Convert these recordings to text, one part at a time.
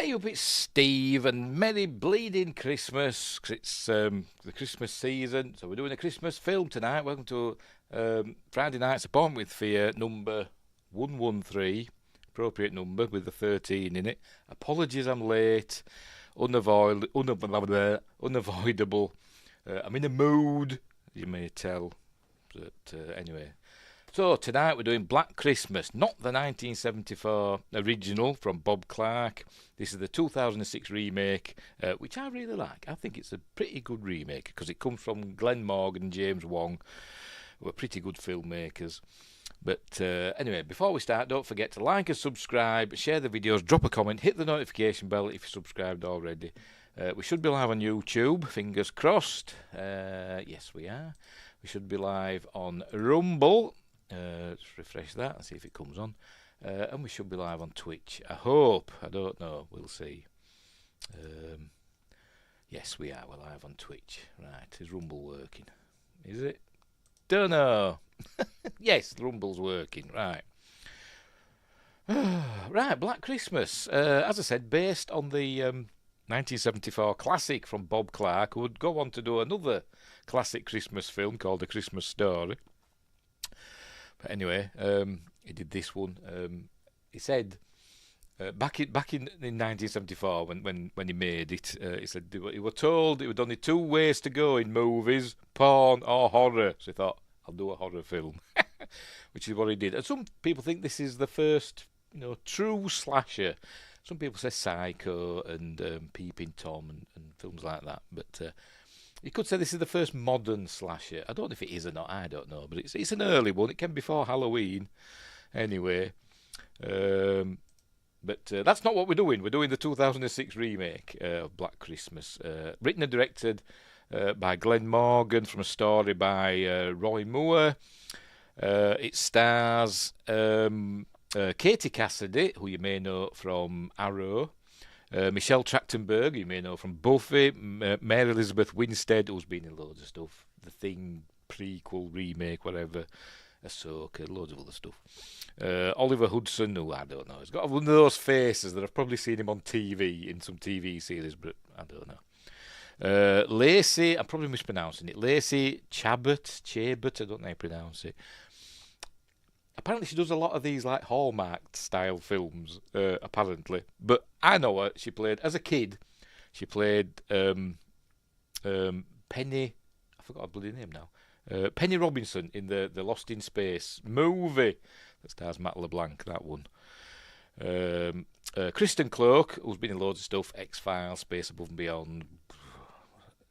Hey up, it's Steve, and Merry Bleeding Christmas, 'cause it's the Christmas season, so we're doing a Christmas film tonight. Welcome to Friday Night's Appointment with Fear, number 113, appropriate number with the 13 in it. Apologies I'm late, unavoidable. I'm in a mood, you may tell, but anyway. So tonight we're doing Black Christmas, not the 1974 original from Bob Clark. This is the 2006 remake, which I really like. I think it's a pretty good remake because it comes from Glenn Morgan and James Wong, who are pretty good filmmakers. But anyway, before we start, don't forget to like and subscribe, share the videos, drop a comment, hit the notification bell if you're subscribed already. We should be live on YouTube, fingers crossed. Yes, we are. We should be live on Rumble. Let's refresh that and see if it comes on. And we should be live on Twitch. I hope. I don't know. We'll see. Yes, we are. We're live on Twitch. Right. Is Rumble working? Is it? Don't know. Yes, Rumble's working. Right. Right. Black Christmas. As I said, based on the 1974 classic from Bob Clark, who would go on to do another classic Christmas film called A Christmas Story. But anyway, he did this one. He said back in 1974 when he made it, he said he were told it was only two ways to go in movies: porn or horror. So he thought, I'll do a horror film, which is what he did. And some people think this is the first, true slasher. Some people say Psycho and Peeping Tom and films like that, but. You could say this is the first modern slasher. I don't know if it is or not. I don't know, but it's an early one. It came before Halloween, anyway. But that's not what we're doing. We're doing the 2006 remake of Black Christmas, written and directed by Glenn Morgan from a story by Roy Moore. It stars Katie Cassidy, who you may know from Arrow. Michelle Trachtenberg, you may know from Buffy. Mary Elizabeth Winstead, who's been in loads of stuff. The Thing, prequel, remake, whatever. Ahsoka, loads of other stuff. Oliver Hudson, who I don't know. He's got one of those faces that I've probably seen him on TV, in some TV series, but I don't know. Lacey, I'm probably mispronouncing it. Lacey Chabot, I don't know how you pronounce it. Apparently she does a lot of these like Hallmark style films, apparently. But I know her. She played, as a kid, she played Penny, I forgot her bloody name now, Penny Robinson in the Lost in Space movie that stars Matt LeBlanc, that one. Kristen Cloak, who's been in loads of stuff, X-Files, Space Above and Beyond,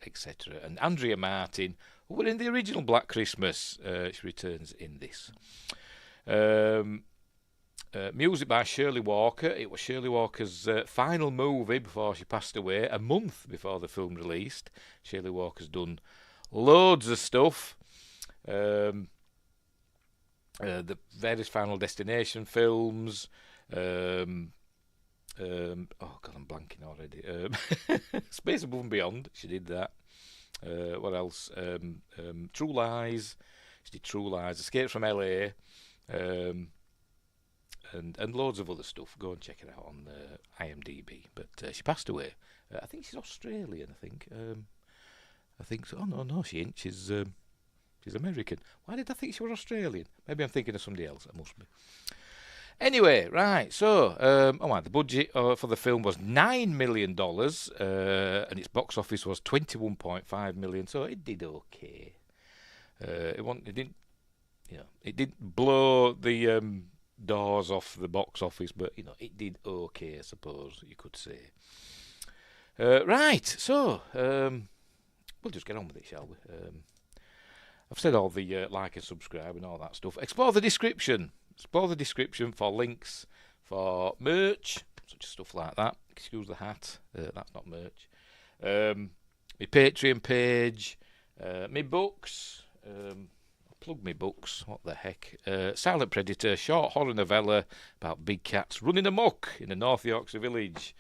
etc. And Andrea Martin, who were in the original Black Christmas. She returns in this. Music by Shirley Walker. It was Shirley Walker's final movie before she passed away, a month before the film released. Shirley Walker's done loads of stuff. The various Final Destination films. Oh God, I'm blanking already. Space Above and Beyond, she did that. What else? True Lies. She did True Lies. Escape from LA. And loads of other stuff. Go and check it out on IMDb. But she passed away. I think she's Australian. I think so. Oh no, she ain't. She's American. Why did I think she was Australian? Maybe I'm thinking of somebody else. It must be. Anyway, right. So, the budget for the film was $9 million, and its box office was $21.5 million. So it did okay. It didn't blow the doors off the box office, but it did okay, I suppose you could say. Right, so we'll just get on with it, shall we? I've said all the like and subscribe and all that stuff. Explore the description. Explore the description for links for merch, such stuff like that. Excuse the hat, that's not merch. My Patreon page, my books. Plug me books, what the heck. Silent Predator, short horror novella about big cats running amok in a North Yorkshire village.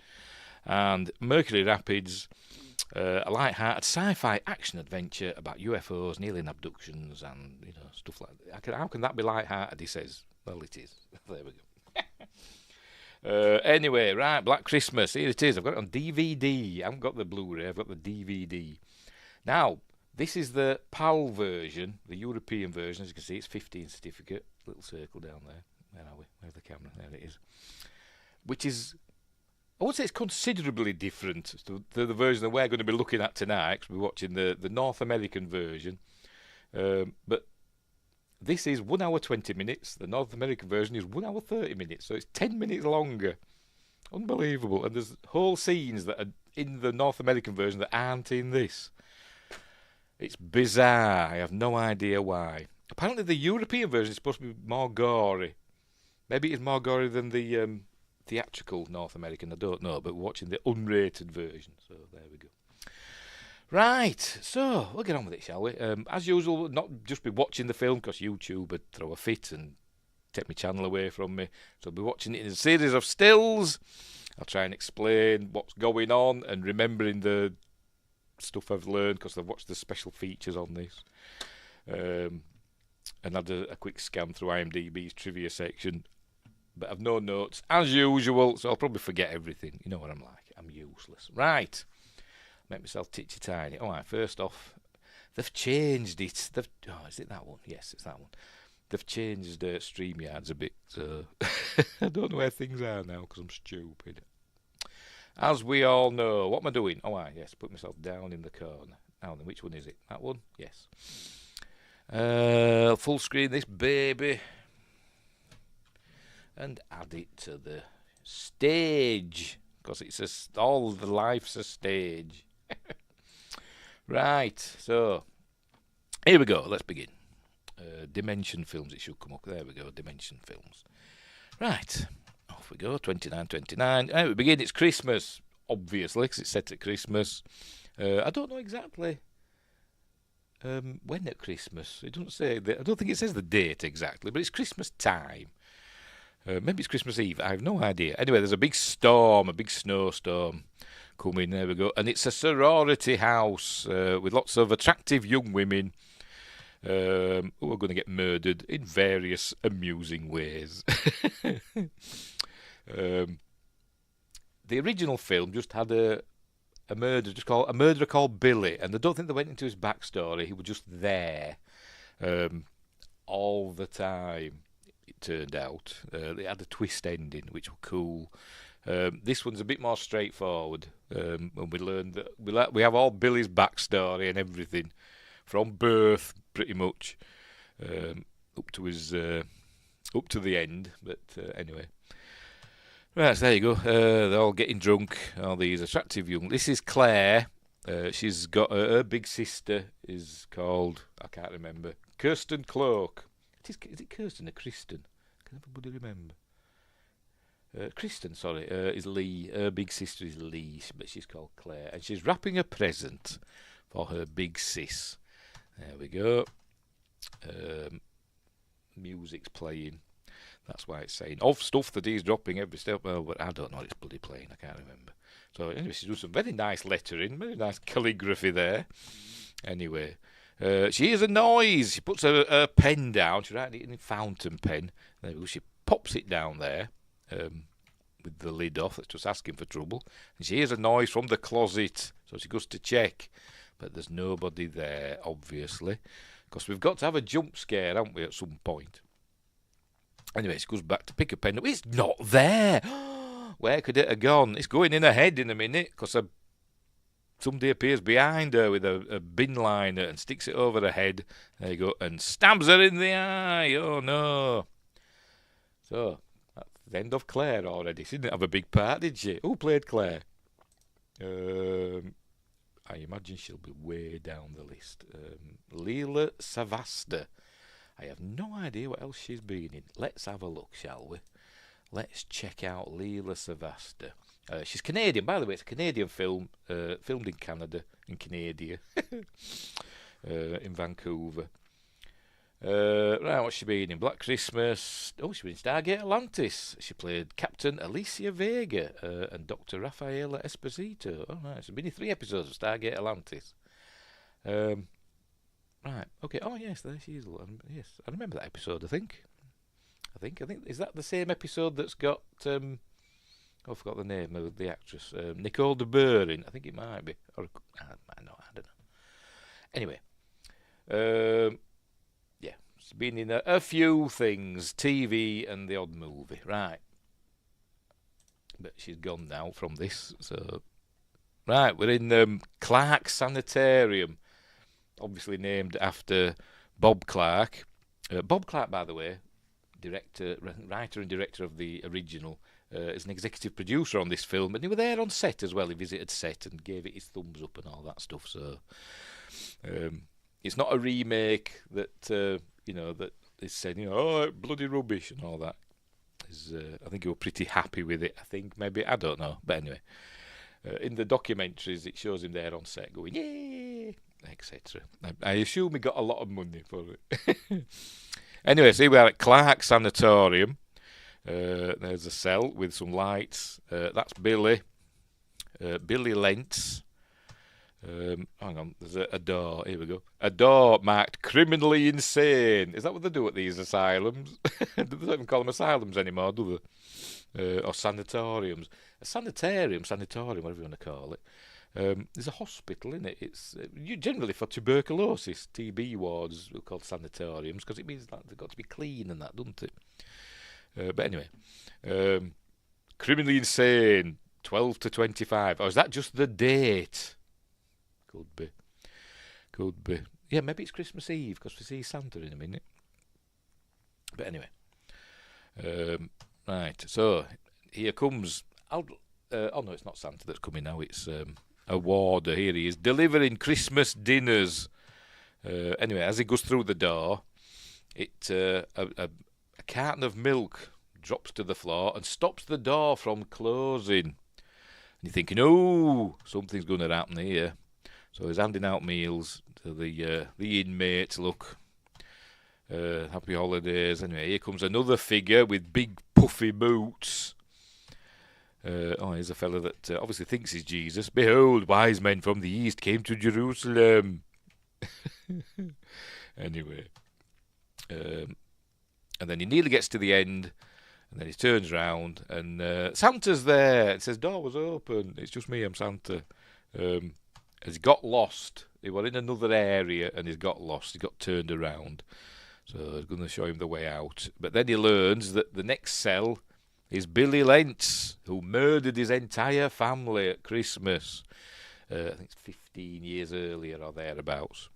And Mercury Rapids, a light-hearted sci-fi action adventure about UFOs, alien abductions, and stuff like that. How can that be light-hearted, he says. Well, it is. There we go. Anyway, right, Black Christmas. Here it is. I've got it on DVD. I haven't got the Blu-ray. I've got the DVD. Now, this is the PAL version, the European version. As you can see, it's 15 certificate. Little circle down there. Where are we? Where's the camera? There it is. Which is, I would say, it's considerably different to the version that we're going to be looking at tonight. 'Cause we're watching the North American version. But this is 1 hour 20 minutes. The North American version is 1 hour 30 minutes. So it's 10 minutes longer. Unbelievable. And there's whole scenes that are in the North American version that aren't in this. It's bizarre. I have no idea why. Apparently the European version is supposed to be more gory. Maybe it's more gory than the theatrical North American. I don't know. But we're watching the unrated version. So there we go. Right, so we'll get on with it, shall we? As usual, not just be watching the film because YouTube would throw a fit and take my channel away from me. So I'll be watching it in a series of stills. I'll try and explain what's going on and remembering the stuff I've learned because I've watched the special features on this. And had a quick scan through IMDb's trivia section. But I've no notes, as usual, so I'll probably forget everything. You know what I'm like. I'm useless. Right. Make myself titchy tiny. Alright, first off, they've changed it. Is it that one? Yes, it's that one. They've changed StreamYards a bit, so I don't know where things are now because I'm stupid. As we all know, what am I doing? Alright, yes, put myself down in the corner. Now then, which one is it? That one? Yes. Full screen this baby and add it to the stage because it's all the life's a stage. Right, so here we go. Let's begin. Dimension Films. It should come up. There we go. Dimension Films. Right, off we go. 29. Here we begin. It's Christmas, obviously, because it's set at Christmas. I don't know exactly when at Christmas. It doesn't say. I don't think it says the date exactly, but it's Christmas time. Maybe it's Christmas Eve. I have no idea. Anyway, there's a big storm, a big snowstorm coming. There we go. And it's a sorority house with lots of attractive young women who are going to get murdered in various amusing ways. The original film just had a murderer called Billy, and I don't think they went into his backstory. He was just there all the time. It turned out it had a twist ending, which was cool. This one's a bit more straightforward, and we learned that we have all Billy's backstory and everything from birth, pretty much, up to the end. But anyway, right, so there you go. They're all getting drunk. All these attractive young. This is Claire. She's got her big sister is called, I can't remember, Kirsten Cloak. Is it Kirsten or Kristen? Can everybody remember? Kristen, sorry, is Lee. Her big sister is Lee, but she's called Claire. And she's wrapping a present for her big sis. There we go. Music's playing. That's why it's saying of stuff that he's dropping every step. Well, but I don't know what it's bloody playing. I can't remember. So anyway, she's doing some very nice lettering, very nice calligraphy there. Anyway. She hears a noise. She puts her pen down. She's writing it in a fountain pen. There we go. She pops it down there with the lid off. That's just asking for trouble. And she hears a noise from the closet. So she goes to check. But there's nobody there, obviously. Because we've got to have a jump scare, haven't we, at some point. Anyway, she goes back to pick a pen up. It's not there. Where could it have gone? It's going in her head in a minute because somebody appears behind her with a bin liner and sticks it over her head. There you go. And stabs her in the eye. Oh, no. So, that's the end of Claire already. She didn't have a big part, did she? Who played Claire? I imagine she'll be way down the list. Leela Savasta. I have no idea what else she's been in. Let's have a look, shall we? Let's check out Leela Savasta. She's Canadian, by the way. It's a Canadian film, filmed in Canada, in Canada, in Vancouver. Right, what's she been in? Black Christmas. Oh, she's been in Stargate Atlantis. She played Captain Alicia Vega and Dr. Rafaela Esposito. Oh, right. She's been in 3 episodes of Stargate Atlantis. Right, okay. Oh, yes, there she is. Yes, I remember that episode, I think. Is that the same episode that's got I forgot the name of the actress. Nicole de Burrin, I think it might be. Or I don't know. Anyway, yeah, she's been in a few things, TV and the odd movie, right? But she's gone now from this. So right, we're in Clark Sanitarium, obviously named after Bob Clark. Bob Clark, by the way, writer and director of the original, is an executive producer on this film, and he was there on set as well. He visited set and gave it his thumbs up and all that stuff. So it's not a remake that that is said, oh, bloody rubbish and all that. I think he was pretty happy with it. I think maybe, I don't know, but anyway, in the documentaries it shows him there on set going yay, etc. I assume he got a lot of money for it. Anyway, so here we are at Clark Sanatorium. There's a cell with some lights. That's Billy. Billy Lentz. Hang on, there's a door. Here we go. A door marked criminally insane. Is that what they do at these asylums? They don't even call them asylums anymore, do they? Or sanatoriums. A sanatorium, whatever you want to call it. There's a hospital in it. It's generally for tuberculosis, TB wards are called sanatoriums because it means that they've got to be clean and that, doesn't it? But anyway, criminally insane, 12 to 25. Or is that just the date? Could be. Yeah, maybe it's Christmas Eve because we see Santa in a minute. But anyway, right. So here comes. Oh no, it's not Santa that's coming now. It's a warder. Here he is delivering Christmas dinners. Anyway, as he goes through the door, a carton of milk drops to the floor and stops the door from closing. And you're thinking, oh, something's going to happen here. So he's handing out meals to the inmates. Look, happy holidays. Anyway, here comes another figure with big puffy boots. Here's a fella that obviously thinks he's Jesus. Behold, wise men from the east came to Jerusalem. Anyway, and then he nearly gets to the end, and then he turns round, and Santa's there. It says, door was open. It's just me, I'm Santa. He's got lost. He was in another area, and he's got lost. He got turned around. So I'm going to show him the way out. But then he learns that the next cell is Billy Lentz, who murdered his entire family at Christmas. I think it's 15 years earlier or thereabouts.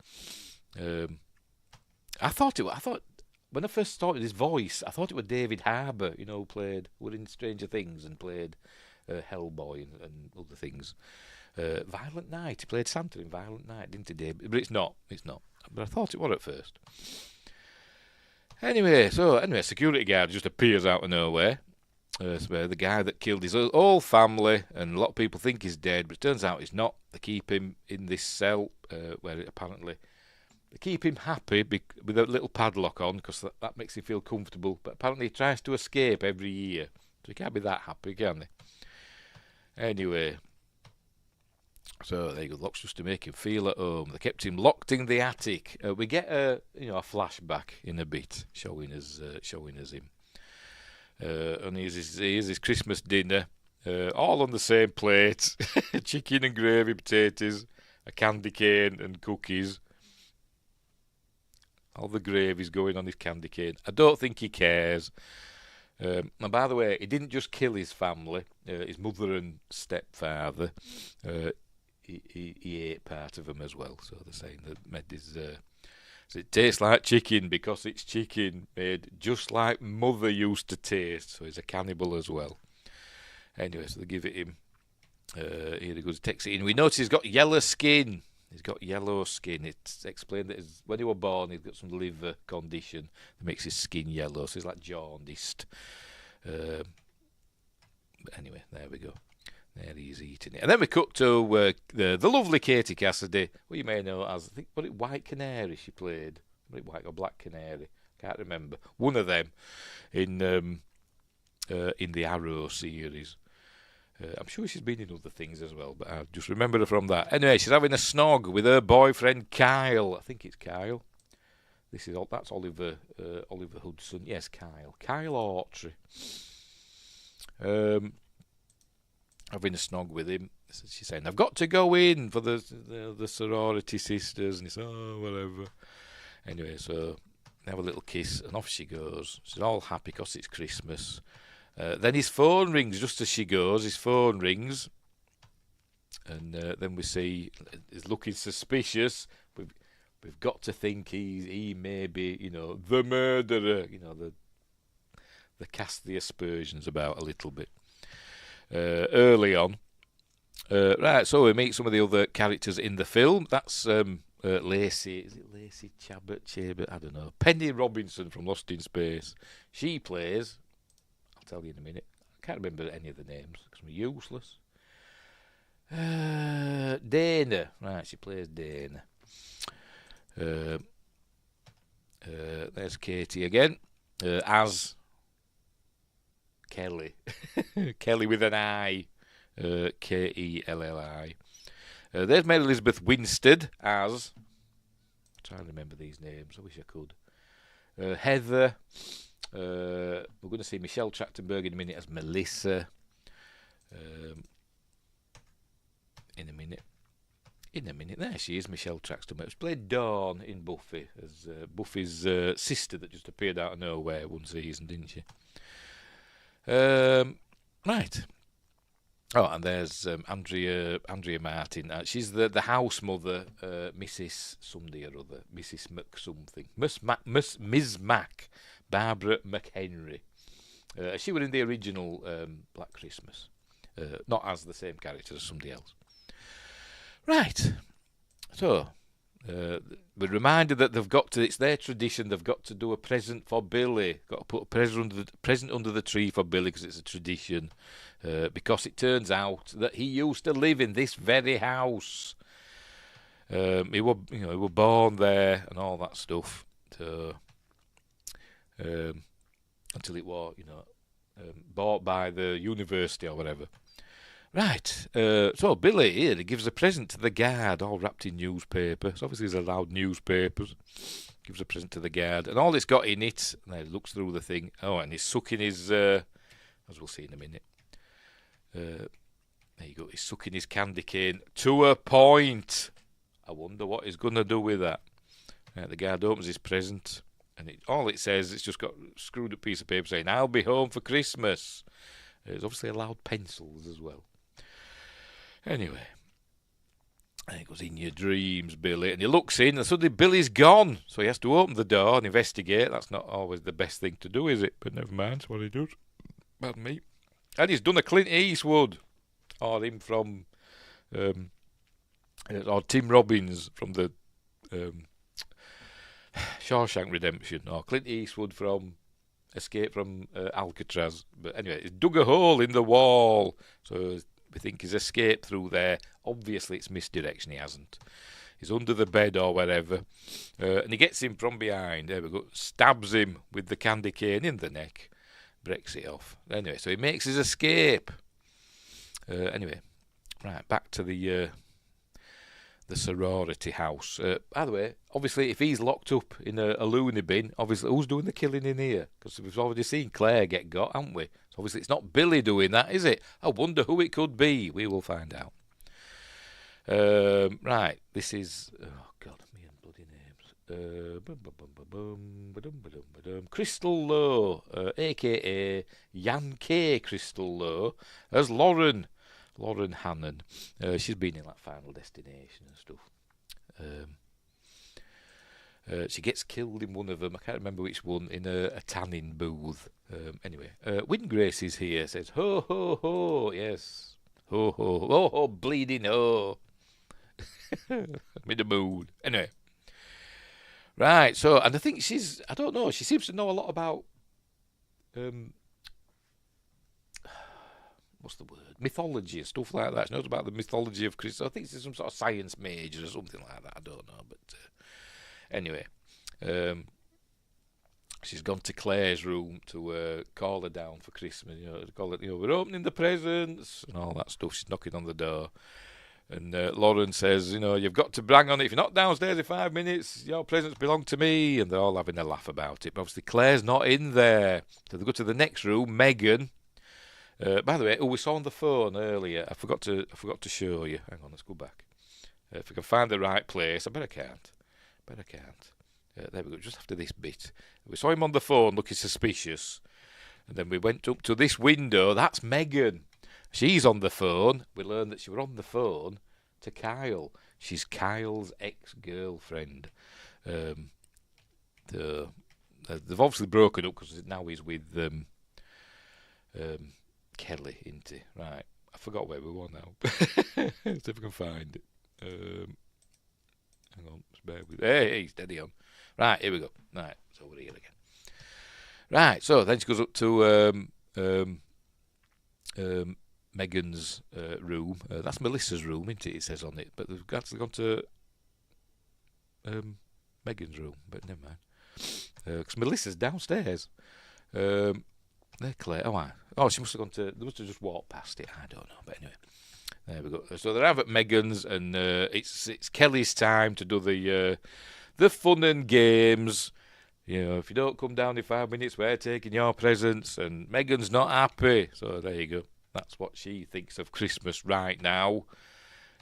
I thought when I first started his voice, I thought it was David Harbour, who were in Stranger Things and played Hellboy and other things. Violent Night. He played Santa in Violent Night, didn't he, David? But it's not. But I thought it was at first. Anyway, security guard just appears out of nowhere. So the guy that killed his whole family, and a lot of people think he's dead, but it turns out he's not. They keep him in this cell where apparently they keep him happy with a little padlock on because that makes him feel comfortable. But apparently he tries to escape every year, so he can't be that happy, can he? Anyway. So there you go, locks just to make him feel at home. They kept him locked in the attic. We get a flashback in a bit, showing us him. And here's his Christmas dinner, all on the same plate: chicken and gravy, potatoes, a candy cane, and cookies. All the gravy's going on his candy cane. I don't think he cares. And by the way, he didn't just kill his family, his mother and stepfather. He ate part of them as well. So they're saying that so it tastes like chicken because it's chicken made just like mother used to taste. So he's a cannibal as well. Anyway, so they give it him. Here he goes, takes it in. We notice he's got yellow skin. It's explained that when he was born, he's got some liver condition that makes his skin yellow. So he's like jaundiced. But anyway, there we go. There he's eating it. And then we cut to the lovely Katie Cassidy, what you may know as, I think, was it White Canary she played? Was it White or Black Canary? Can't remember. One of them in the Arrow series. I'm sure she's been in other things as well, but I just remember her from that. Anyway, she's having a snog with her boyfriend Kyle. I think it's Kyle. That's Oliver Oliver Hudson. Yes, Kyle Autry. having a snog with him. She's saying, I've got to go in for the sorority sisters. And he's, oh, whatever. Anyway, so they have a little kiss, and off she goes. She's all happy because it's Christmas. Then his phone rings just as she goes. His phone rings. And then we see he's looking suspicious. We've got to think he may be, the murderer. They cast the aspersions about a little bit early on. Right, so we meet some of the other characters in the film. That's Lacey. Is it Lacey Chabot? I don't know. Penny Robinson from Lost in Space. She plays. I'll tell you in a minute. I can't remember any of the names because I'm useless. Dana. Right, she plays Dana. There's Katie again. As Kelly. Kelly with an I. Kelli. There's Mary Elizabeth Winstead as. I'm trying to remember these names. I wish I could. Heather. We're going to see Michelle Trachtenberg in a minute as Melissa. In a minute. There she is, Michelle Trachtenberg. She played Dawn in Buffy as Buffy's sister that just appeared out of nowhere one season, didn't she? Right. Oh, and there's Andrea Martin. She's the house mother, Mrs. somebody or other, Mrs. McSomething, Ms. Mac, Barbara McHenry. She was in the original Black Christmas, not as the same character as somebody else. Right. So we're reminded that it's their tradition. They've got to do a present for Billy. Got to put a present under the tree for Billy because it's a tradition. Because it turns out that he used to live in this very house. He was born there and all that stuff. So, until it was, bought by the university or whatever. Right. So Billy here, he gives a present to the guard, all wrapped in newspaper. So obviously he's allowed newspapers. Gives a present to the guard, and all it's got in it. And he looks through the thing. Oh, and he's sucking his, as we'll see in a minute. There you go. He's sucking his candy cane to a point. I wonder what he's going to do with that. The guard opens his present, and all it says, it's just got a screwed up piece of paper saying, I'll be home for Christmas. It's obviously allowed pencils as well. Anyway, and he goes, in your dreams, Billy. And he looks in, and suddenly Billy's gone. So he has to open the door and investigate. That's not always the best thing to do, is it? But never mind, it's what he does. Pardon me. And he's done a Clint Eastwood, or him from, or Tim Robbins from the Shawshank Redemption, or Clint Eastwood from Escape from Alcatraz. But anyway, he's dug a hole in the wall, so we think he's escaped through there. Obviously, it's misdirection. He hasn't. He's under the bed or wherever, and he gets him from behind. There we go. Stabs him with the candy cane in the neck. Breaks it off. Anyway, so he makes his escape. Anyway, right, back to the sorority house. By the way, obviously, if he's locked up in a loony bin, obviously, who's doing the killing in here? Because we've already seen Claire get got, haven't we? So obviously, it's not Billy doing that, is it? I wonder who it could be. We will find out. Right, this is... Oh, God, me and bloody names. Crystal Lowe, a.k.a. Yan K. Crystal Lowe, as Lauren Hannon. She's been in like Final Destination and stuff. She gets killed in one of them. I can't remember which one, in a tanning booth. Anyway, Windgrace is here. Says, ho, ho, ho. Yes. Ho, ho, ho, ho, bleeding ho. I'm in the mood. Anyway. Right, so, and I think I don't know, she seems to know a lot about, what's the word? Mythology and stuff like that. She knows about the mythology of Christ. I think she's some sort of science major or something like that. I don't know, but anyway, she's gone to Claire's room to call her down for Christmas. We're opening the presents and all that stuff. She's knocking on the door. And Lauren says, you've got to bang on it. If you're not downstairs in 5 minutes, your presents belong to me. And they're all having a laugh about it. But obviously, Claire's not in there. So they go to the next room. Megan By the way, we saw on the phone earlier. I forgot to show you. Hang on, let's go back. If I can find the right place, I bet I can't. There we go. Just after this bit, we saw him on the phone looking suspicious, and then we went up to this window. That's Megan. She's on the phone. We learned that she was on the phone to Kyle. She's Kyle's ex-girlfriend. They've obviously broken up because now he's with Kelly, isn't he? Right. I forgot where we were now. See if I can find it. Hang on. Bear with. Hey, steady on. Right, here we go. Right, so we're here again. Right, so then she goes up to Megan's room. That's Melissa's room, isn't it? It says on it. But they've actually gone to Megan's room. But never mind. Because Melissa's downstairs. They're Claire. Oh, she must have gone to. They must have just walked past it. I don't know. But anyway. There we go. So they're out at Megan's, and it's Kelly's time to do the fun and games. You know, if you don't come down in 5 minutes, we're taking your presents, and Megan's not happy. So there you go. That's what she thinks of Christmas right now.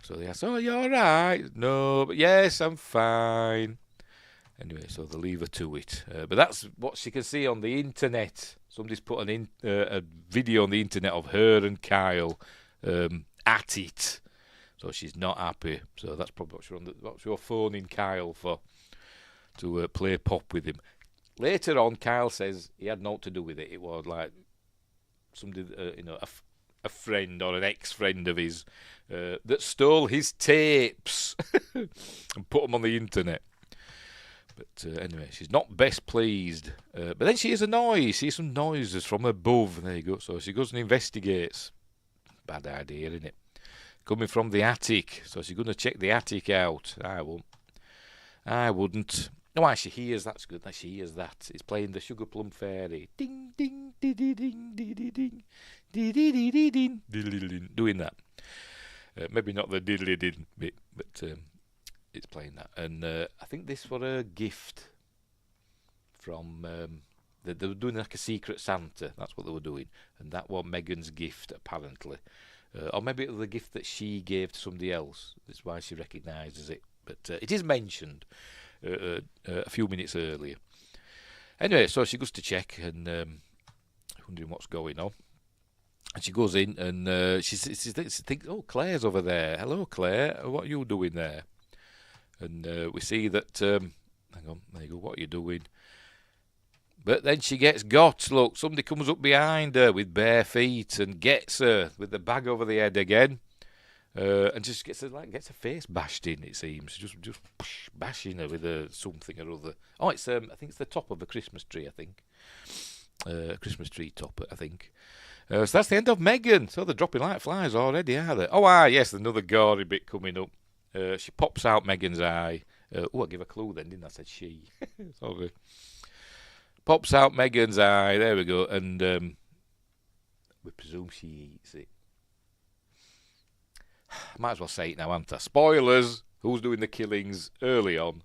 So they ask, "Oh, you all right?" "No, but yes, I'm fine." Anyway, so they leave her to it. But that's what she can see on the internet. Somebody's put a video on the internet of her and Kyle at it. So she's not happy. So that's probably what you're phoning Kyle for, to play pop with him. Later on, Kyle says he had naught to do with it. It was like somebody, a friend or an ex-friend of his that stole his tapes and put them on the internet. But anyway, she's not best pleased. But then she hears a noise. Sees some noises from above. There you go. So she goes and investigates. Bad idea, isn't it? Coming from the attic. So she's going to check the attic out. I wouldn't. No, actually, she hears. That's good. She hears that. It's playing the Sugar Plum Fairy. Ding, ding, ding, ding, ding, ding, ding, ding, ding, doing that. Maybe not the diddly ding bit, but it's playing that. And I think this was a gift from. They were doing like a secret Santa. That's what they were doing, and that was Megan's gift apparently, or maybe it was the gift that she gave to somebody else. That's why she recognises it. But it is mentioned a few minutes earlier. Anyway, so she goes to check and wondering what's going on. And she goes in and she thinks, "Oh, Claire's over there. Hello, Claire. What are you doing there?" And we see that. Hang on, there you go. What are you doing? But then she gets got. Look, somebody comes up behind her with bare feet and gets her with the bag over the head again, and just gets her face bashed in. It seems just bashing her with something or other. Oh, it's I think it's the top of a Christmas tree. I think Christmas tree top. I think. So that's the end of Megan. So they're dropping like flies already, are they? Oh, yes, another gory bit coming up. She pops out Megan's eye. I gave a clue then, didn't I? I said she. Sorry. Pops out Megan's eye. There we go. And we presume she eats it. Might as well say it now, haven't I? Spoilers. Who's doing the killings early on?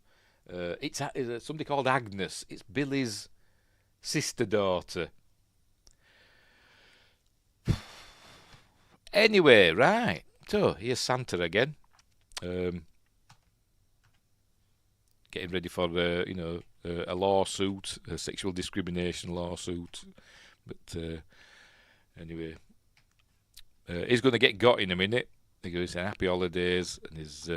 It's somebody called Agnes. It's Billy's sister-daughter. Anyway, right. So, here's Santa again. Getting ready for, a lawsuit, a sexual discrimination lawsuit. But anyway, he's going to get got in a minute. He goes, "Happy holidays," and he's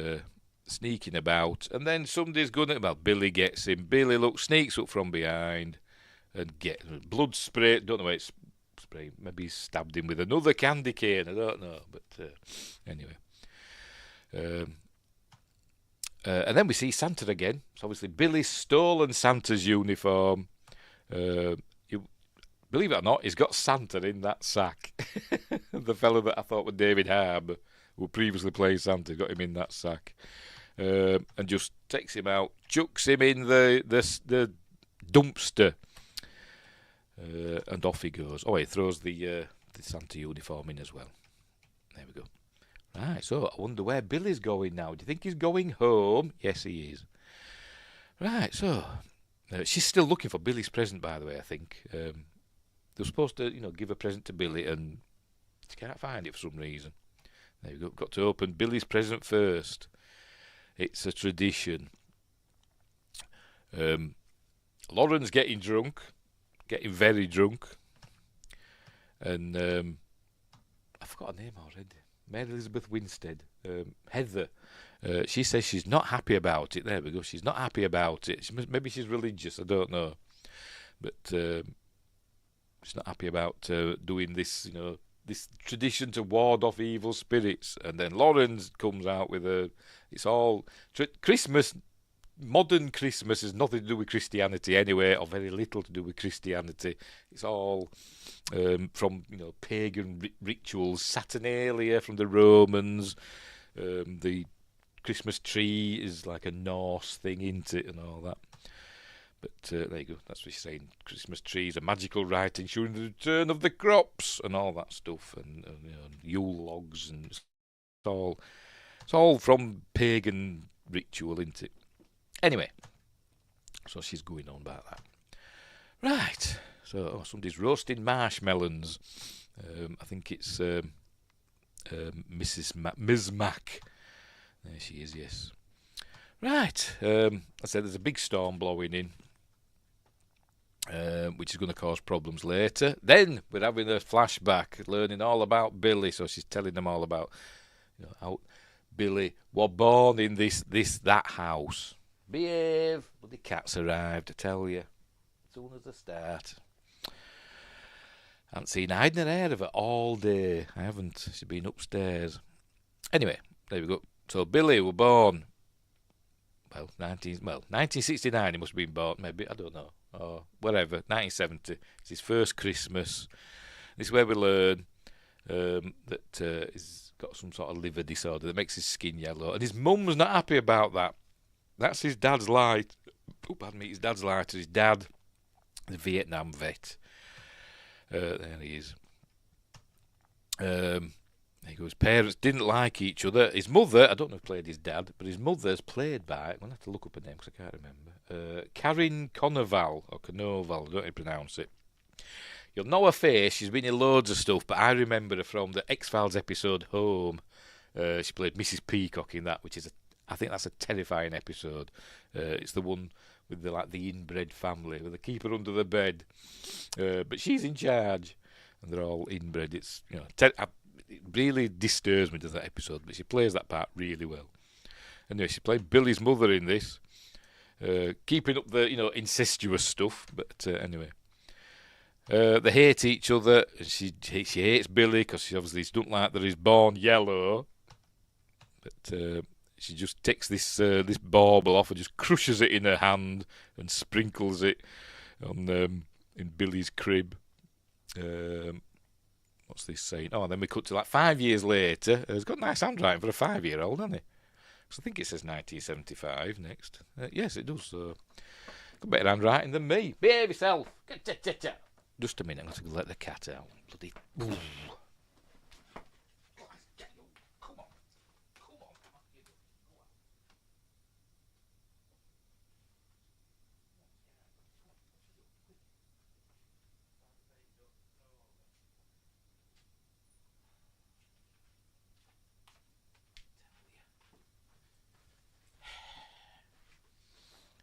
sneaking about. And then somebody's going to, Billy gets him. Billy, sneaks up from behind and gets blood spray. Don't know where it's spraying. Maybe he stabbed him with another candy cane. I don't know. But anyway. And then we see Santa again. So obviously Billy's stolen Santa's uniform. Believe it or not, he's got Santa in that sack. The fellow that I thought was David Harbour, who previously played Santa, got him in that sack. And just takes him out, chucks him in the dumpster. And off he goes. Oh, he throws the Santa uniform in as well. There we go. Right, so I wonder where Billy's going now. Do you think he's going home? Yes, he is. Right, so she's still looking for Billy's present, by the way, I think. They're supposed to, give a present to Billy, and She can't find it for some reason. There we go. Got to open Billy's present first. It's a tradition. Lauren's getting drunk, getting very drunk, and I forgot her name already. Mary Elizabeth Winstead. Heather. She says she's not happy about it. There we go. She's not happy about it. Maybe she's religious. I don't know, but she's not happy about doing this. This tradition to ward off evil spirits. And then Lawrence comes out with it's all Christmas. Modern Christmas has nothing to do with Christianity anyway, or very little to do with Christianity. It's all from pagan rituals, Saturnalia from the Romans. The Christmas tree is like a Norse thing, isn't it, and all that. But there you go. That's what she's saying. Christmas trees, a magical rite ensuring the return of the crops and all that stuff, and Yule logs, and it's all from pagan ritual, isn't it? Anyway, so she's going on about that. Right. So somebody's roasting marshmallows. I think it's Ms. Mac. There she is. Yes. Right. I said there's a big storm blowing in, which is going to cause problems later. Then we're having a flashback, learning all about Billy. So she's telling them all about how Billy was born in that house. Behave! But the cat's arrived, I tell you. As soon as I start. I haven't seen hiding her hair of her all day. I haven't. She's been upstairs. Anyway, there we go. So Billy was born. 1969 he must have been born. Maybe, I don't know. Or whatever. 1970. It's his first Christmas. This is where we learn that he's got some sort of liver disorder that makes his skin yellow. And his mum's not happy about that. That's his dad's lie. Oh, pardon me. His dad's lie to his dad, the Vietnam vet. There he is. He goes, parents didn't like each other. His mother, I don't know who played his dad, but his mother's played by, I'm going to have to look up her name because I can't remember, Karen Conoval, or Conoval, I don't know how to pronounce it. You'll know her face, she's been in loads of stuff, but I remember her from the X-Files episode Home. She played Mrs. Peacock in that, which is I think that's a terrifying episode. It's the one with the inbred family where they keep her under the bed, but she's in charge, and they're all inbred. It's it really disturbs me to that episode, but she plays that part really well. Anyway, she played Billy's mother in this, keeping up the incestuous stuff. But anyway, they hate each other. She hates Billy because she obviously doesn't like that he's born yellow, but. She just takes this bauble off and just crushes it in her hand and sprinkles it on in Billy's crib. What's this saying? Oh, and then we cut to 5 years later. He's got nice handwriting for a 5-year-old, hasn't he? So I think it says 1975 next. Yes, it does. Got better handwriting than me. Behave yourself. Just a minute. I'm going to let the cat out. Bloody.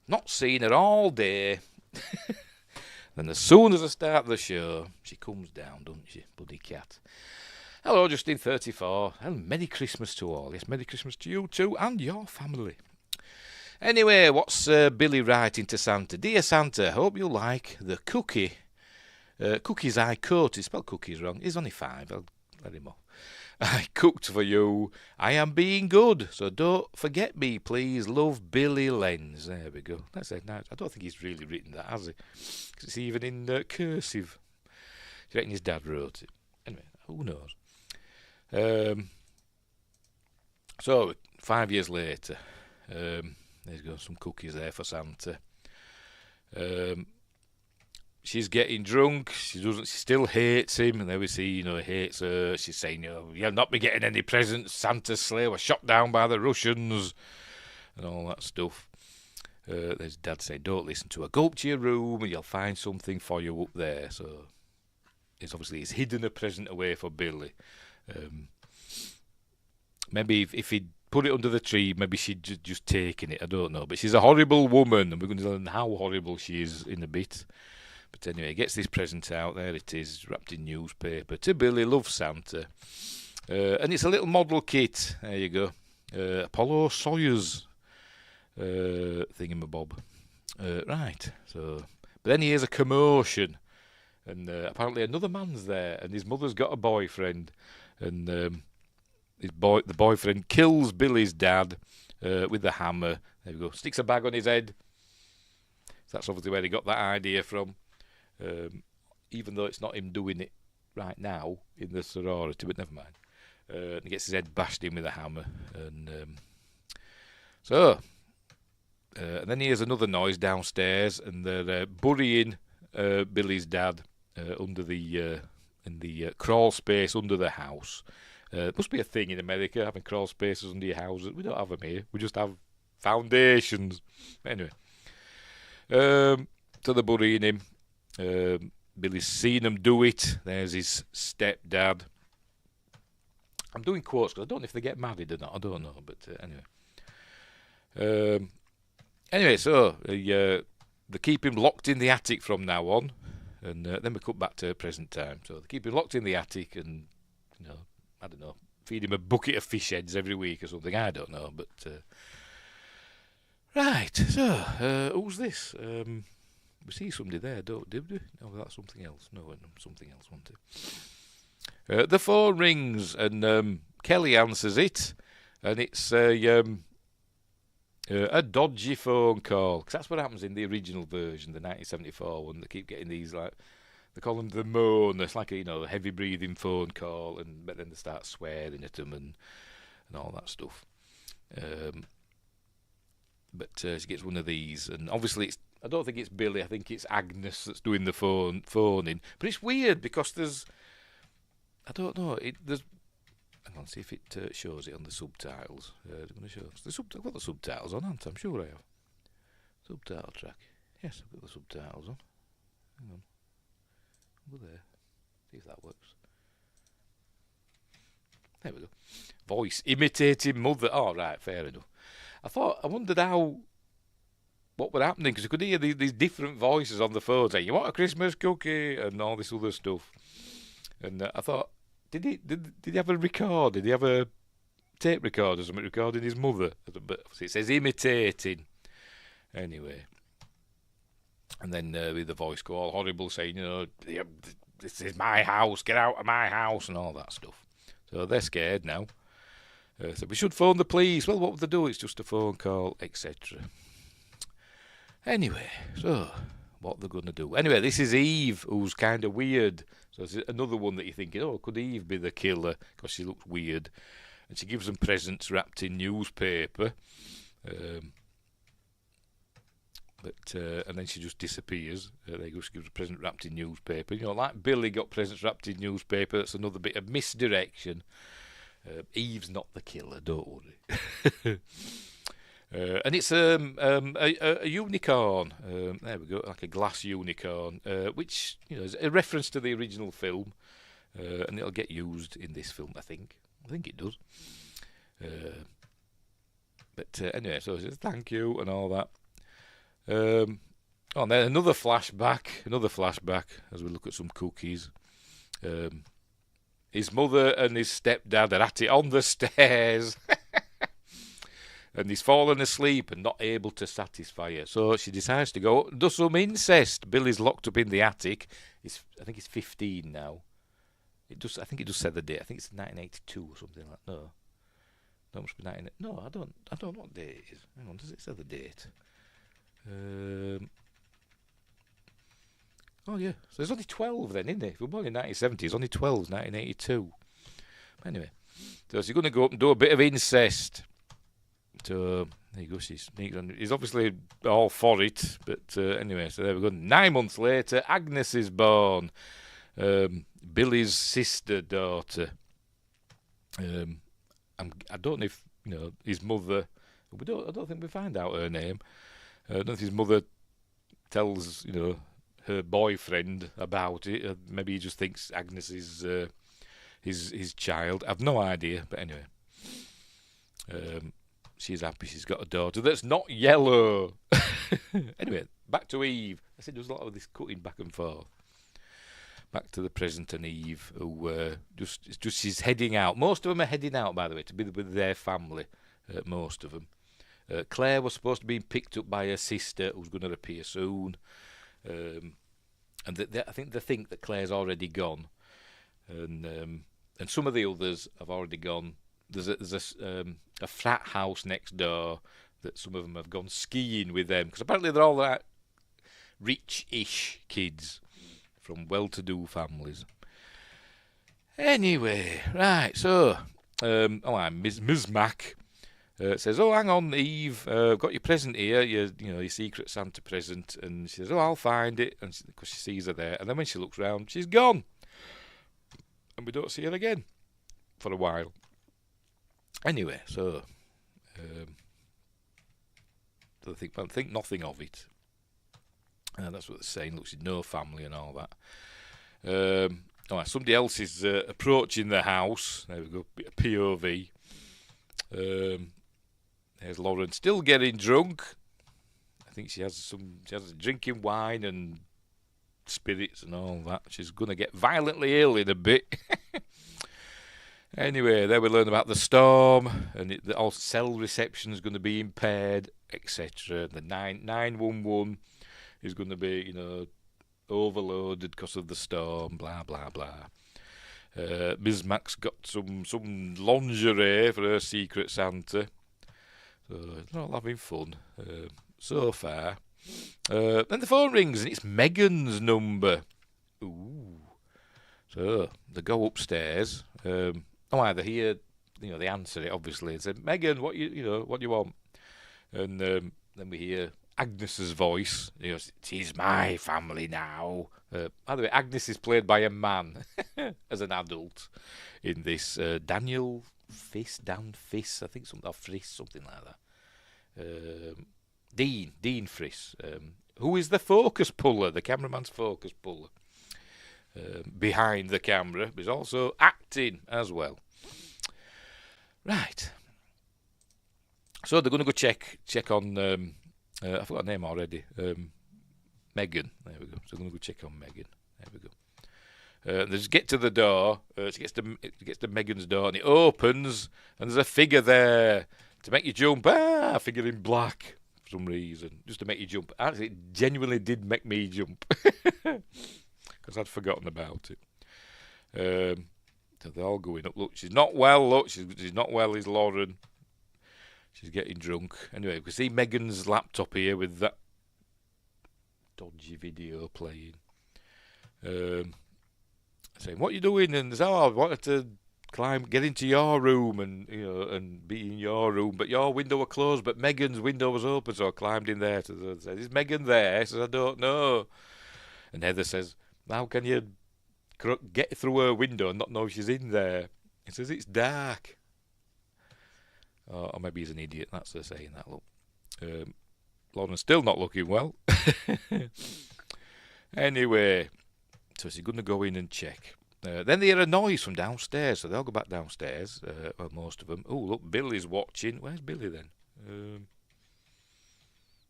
Not seen her all day. Then as soon as I start the show, she comes down, doesn't she? Bloody cat. Hello, Justin 34. And Merry Christmas to all. Yes, Merry Christmas to you too and your family. Anyway, what's Billy writing to Santa? Dear Santa, hope you like the cookies I coated. Spelled cookies wrong. He's only 5. I'll let him off. I cooked for you. I am being good, so don't forget me, please. Love, Billy Lenz. There we go. That's it. Now, I don't think he's really written that, has he? Because it's even in cursive. Do you reckon his dad wrote it? Anyway, who knows? So, 5 years later, there's got some cookies there for Santa. She's getting drunk. She still hates him, and there we see, he hates her. She's saying, you'll not be getting any presents. Santa's sleigh was shot down by the Russians, and all that stuff. There's Dad saying, don't listen to her. Go up to your room, and you'll find something for you up there. So he's hidden a present away for Billy. Maybe if he'd put it under the tree, maybe she'd just taken it. I don't know. But she's a horrible woman, and we're going to learn how horrible she is in a bit. But anyway, he gets this present out. There it is, wrapped in newspaper. To Billy, love Santa. And it's a little model kit. There you go. Apollo Soyuz thingamabob. Right. So, but then he hears a commotion, and apparently another man's there, and his mother's got a boyfriend, and the boyfriend kills Billy's dad with the hammer. There we go. Sticks a bag on his head. So that's obviously where he got that idea from. Even though it's not him doing it right now in the sorority, but never mind. And he gets his head bashed in with a hammer, and and then he hears another noise downstairs, and they're burying Billy's dad under the in the crawl space under the house. It must be a thing in America, having crawl spaces under your houses. We don't have them here. We just have foundations. Anyway, so they're burying him. Billy's seen them do it. There's his stepdad. I'm doing quotes because I don't know if they get married or not. I don't know, but anyway. So they keep him locked in the attic from now on, and then we cut back to present time. So they keep him locked in the attic, and I don't know, feed him a bucket of fish heads every week or something. I don't know, but right. So who's this? We see somebody there, did we? No, that's something else. No, something else, wasn't it? The phone rings, and Kelly answers it, and it's a dodgy phone call, because that's what happens in the original version, the 1974 one. They keep getting these, like, they call them the moan. It's like a heavy breathing phone call, but then they start swearing at them and all that stuff. But she gets one of these, and obviously I don't think it's Billy. I think it's Agnes that's doing the phoning. But it's weird because I don't know. Hang on, see if it shows it on the subtitles. I'm going to show I've got the subtitles on, haven't I? I'm sure I have. Subtitle track. Yes, I've got the subtitles on. Hang on. Over there. See if that works. There we go. Voice imitating mother. Oh, right, fair enough. I wondered what were happening, because you could hear these different voices on the phone saying, "You want a Christmas cookie?" and all this other stuff. And I thought, did he have a record? Did he have a tape recorder or something recording his mother? But it says imitating. Anyway. And then with the voice go all horrible, saying, "This is my house, get out of my house," and all that stuff. So they're scared now. So we should phone the police. Well, what would they do? It's just a phone call, etc. Anyway, so what they're going to do. Anyway, this is Eve, who's kind of weird. So it's another one that you're thinking, could Eve be the killer? Because she looks weird. And she gives them presents wrapped in newspaper. And then she just disappears. There you go, she gives a present wrapped in newspaper. Like Billy got presents wrapped in newspaper. That's another bit of misdirection. Eve's not the killer, don't worry. And it's a unicorn. There we go, like a glass unicorn, which is a reference to the original film, and it'll get used in this film. I think it does. But anyway, so it says thank you and all that. And then another flashback as we look at some cookies. His mother and his stepdad are at it on the stairs. And he's fallen asleep and not able to satisfy her. So she decides to go do some incest. Billy's locked up in the attic. I think he's 15 now. I think it does say the date. I think it's 1982 or something like that. No. That must be 19... No, I don't know what date it is. Hang on, does it say the date? Oh, yeah. So there's only 12 then, isn't there? If we're born in 1970, he's only 12, 1982. Anyway. So she's going to go up and do a bit of incest. So there you go. He's obviously all for it, but anyway. So there we go. 9 months later, Agnes is born. Billy's daughter. I don't know if his mother. I don't think we find out her name. I don't know if his mother tells her boyfriend about it. Maybe he just thinks Agnes is his child. I've no idea, but anyway. She's happy she's got a daughter that's not yellow. Anyway, back to Eve. I said there was a lot of this cutting back and forth. Back to the present and Eve, who just she's heading out. Most of them are heading out, by the way, to be with their family. Most of them. Claire was supposed to be picked up by her sister, who's going to appear soon. And I think they think that Claire's already gone, and some of the others have already gone. There's a frat house next door that some of them have gone skiing with them, because apparently they're all that rich-ish kids from well-to-do families. Anyway, right, so Ms. Mac says, "Oh, hang on, Eve, I've got your present here, your Secret Santa present." And she says, "Oh, I'll find it," and because she sees her there. And then when she looks round, she's gone, and we don't see her again for a while. Anyway, so I think nothing of it. That's what they're saying. Looks like no family and all that. Somebody else is approaching the house. There we go. Bit of POV. There's Lauren still getting drunk. I think she has drinking wine and spirits and all that. She's going to get violently ill in a bit. Anyway, there we learn about the storm, and all cell reception is going to be impaired, etc. The 911 is going to be, overloaded because of the storm. Blah blah blah. Ms. Mac's got some lingerie for her Secret Santa, so they're all having fun so far. Then the phone rings, and it's Megan's number. Ooh. So they go upstairs. They hear, they answer it obviously and say, "Megan, what do you want?" And then we hear Agnes's voice. It is my family now. By the way, Agnes is played by a man as an adult in this. Dan Fiss, I think something like that. Dean Friss, who is the focus puller, the cameraman's focus puller. Behind the camera, but he's also acting as well. Right. So they're going to go check on. I forgot her name already. Megan. There we go. So they're going to go check on Megan. There we go. They just get to the door. She gets to Megan's door, and it opens, and there's a figure there to make you jump. A figure in black for some reason, just to make you jump. Actually, it genuinely did make me jump. Because I'd forgotten about it. So they're all going up. Look, she's not well. Look, she's not well. Is Lauren? She's getting drunk. Anyway, we can see Megan's laptop here with that dodgy video playing. Saying, "What are you doing?" And says, "Oh, I wanted to get into your room and be in your room, but your window was closed, but Megan's window was open, so I climbed in there." So I said, "Is Megan there?" She says, "I don't know." And Heather says, "How can you get through her window and not know she's in there?" He says, "It's dark." Or maybe he's an idiot. That's her saying that. Look, Lauren's still not looking well. Anyway, so she's going to go in and check. Then they hear a noise from downstairs, so they'll go back downstairs. Most of them. Oh, look, Billy's watching. Where's Billy then?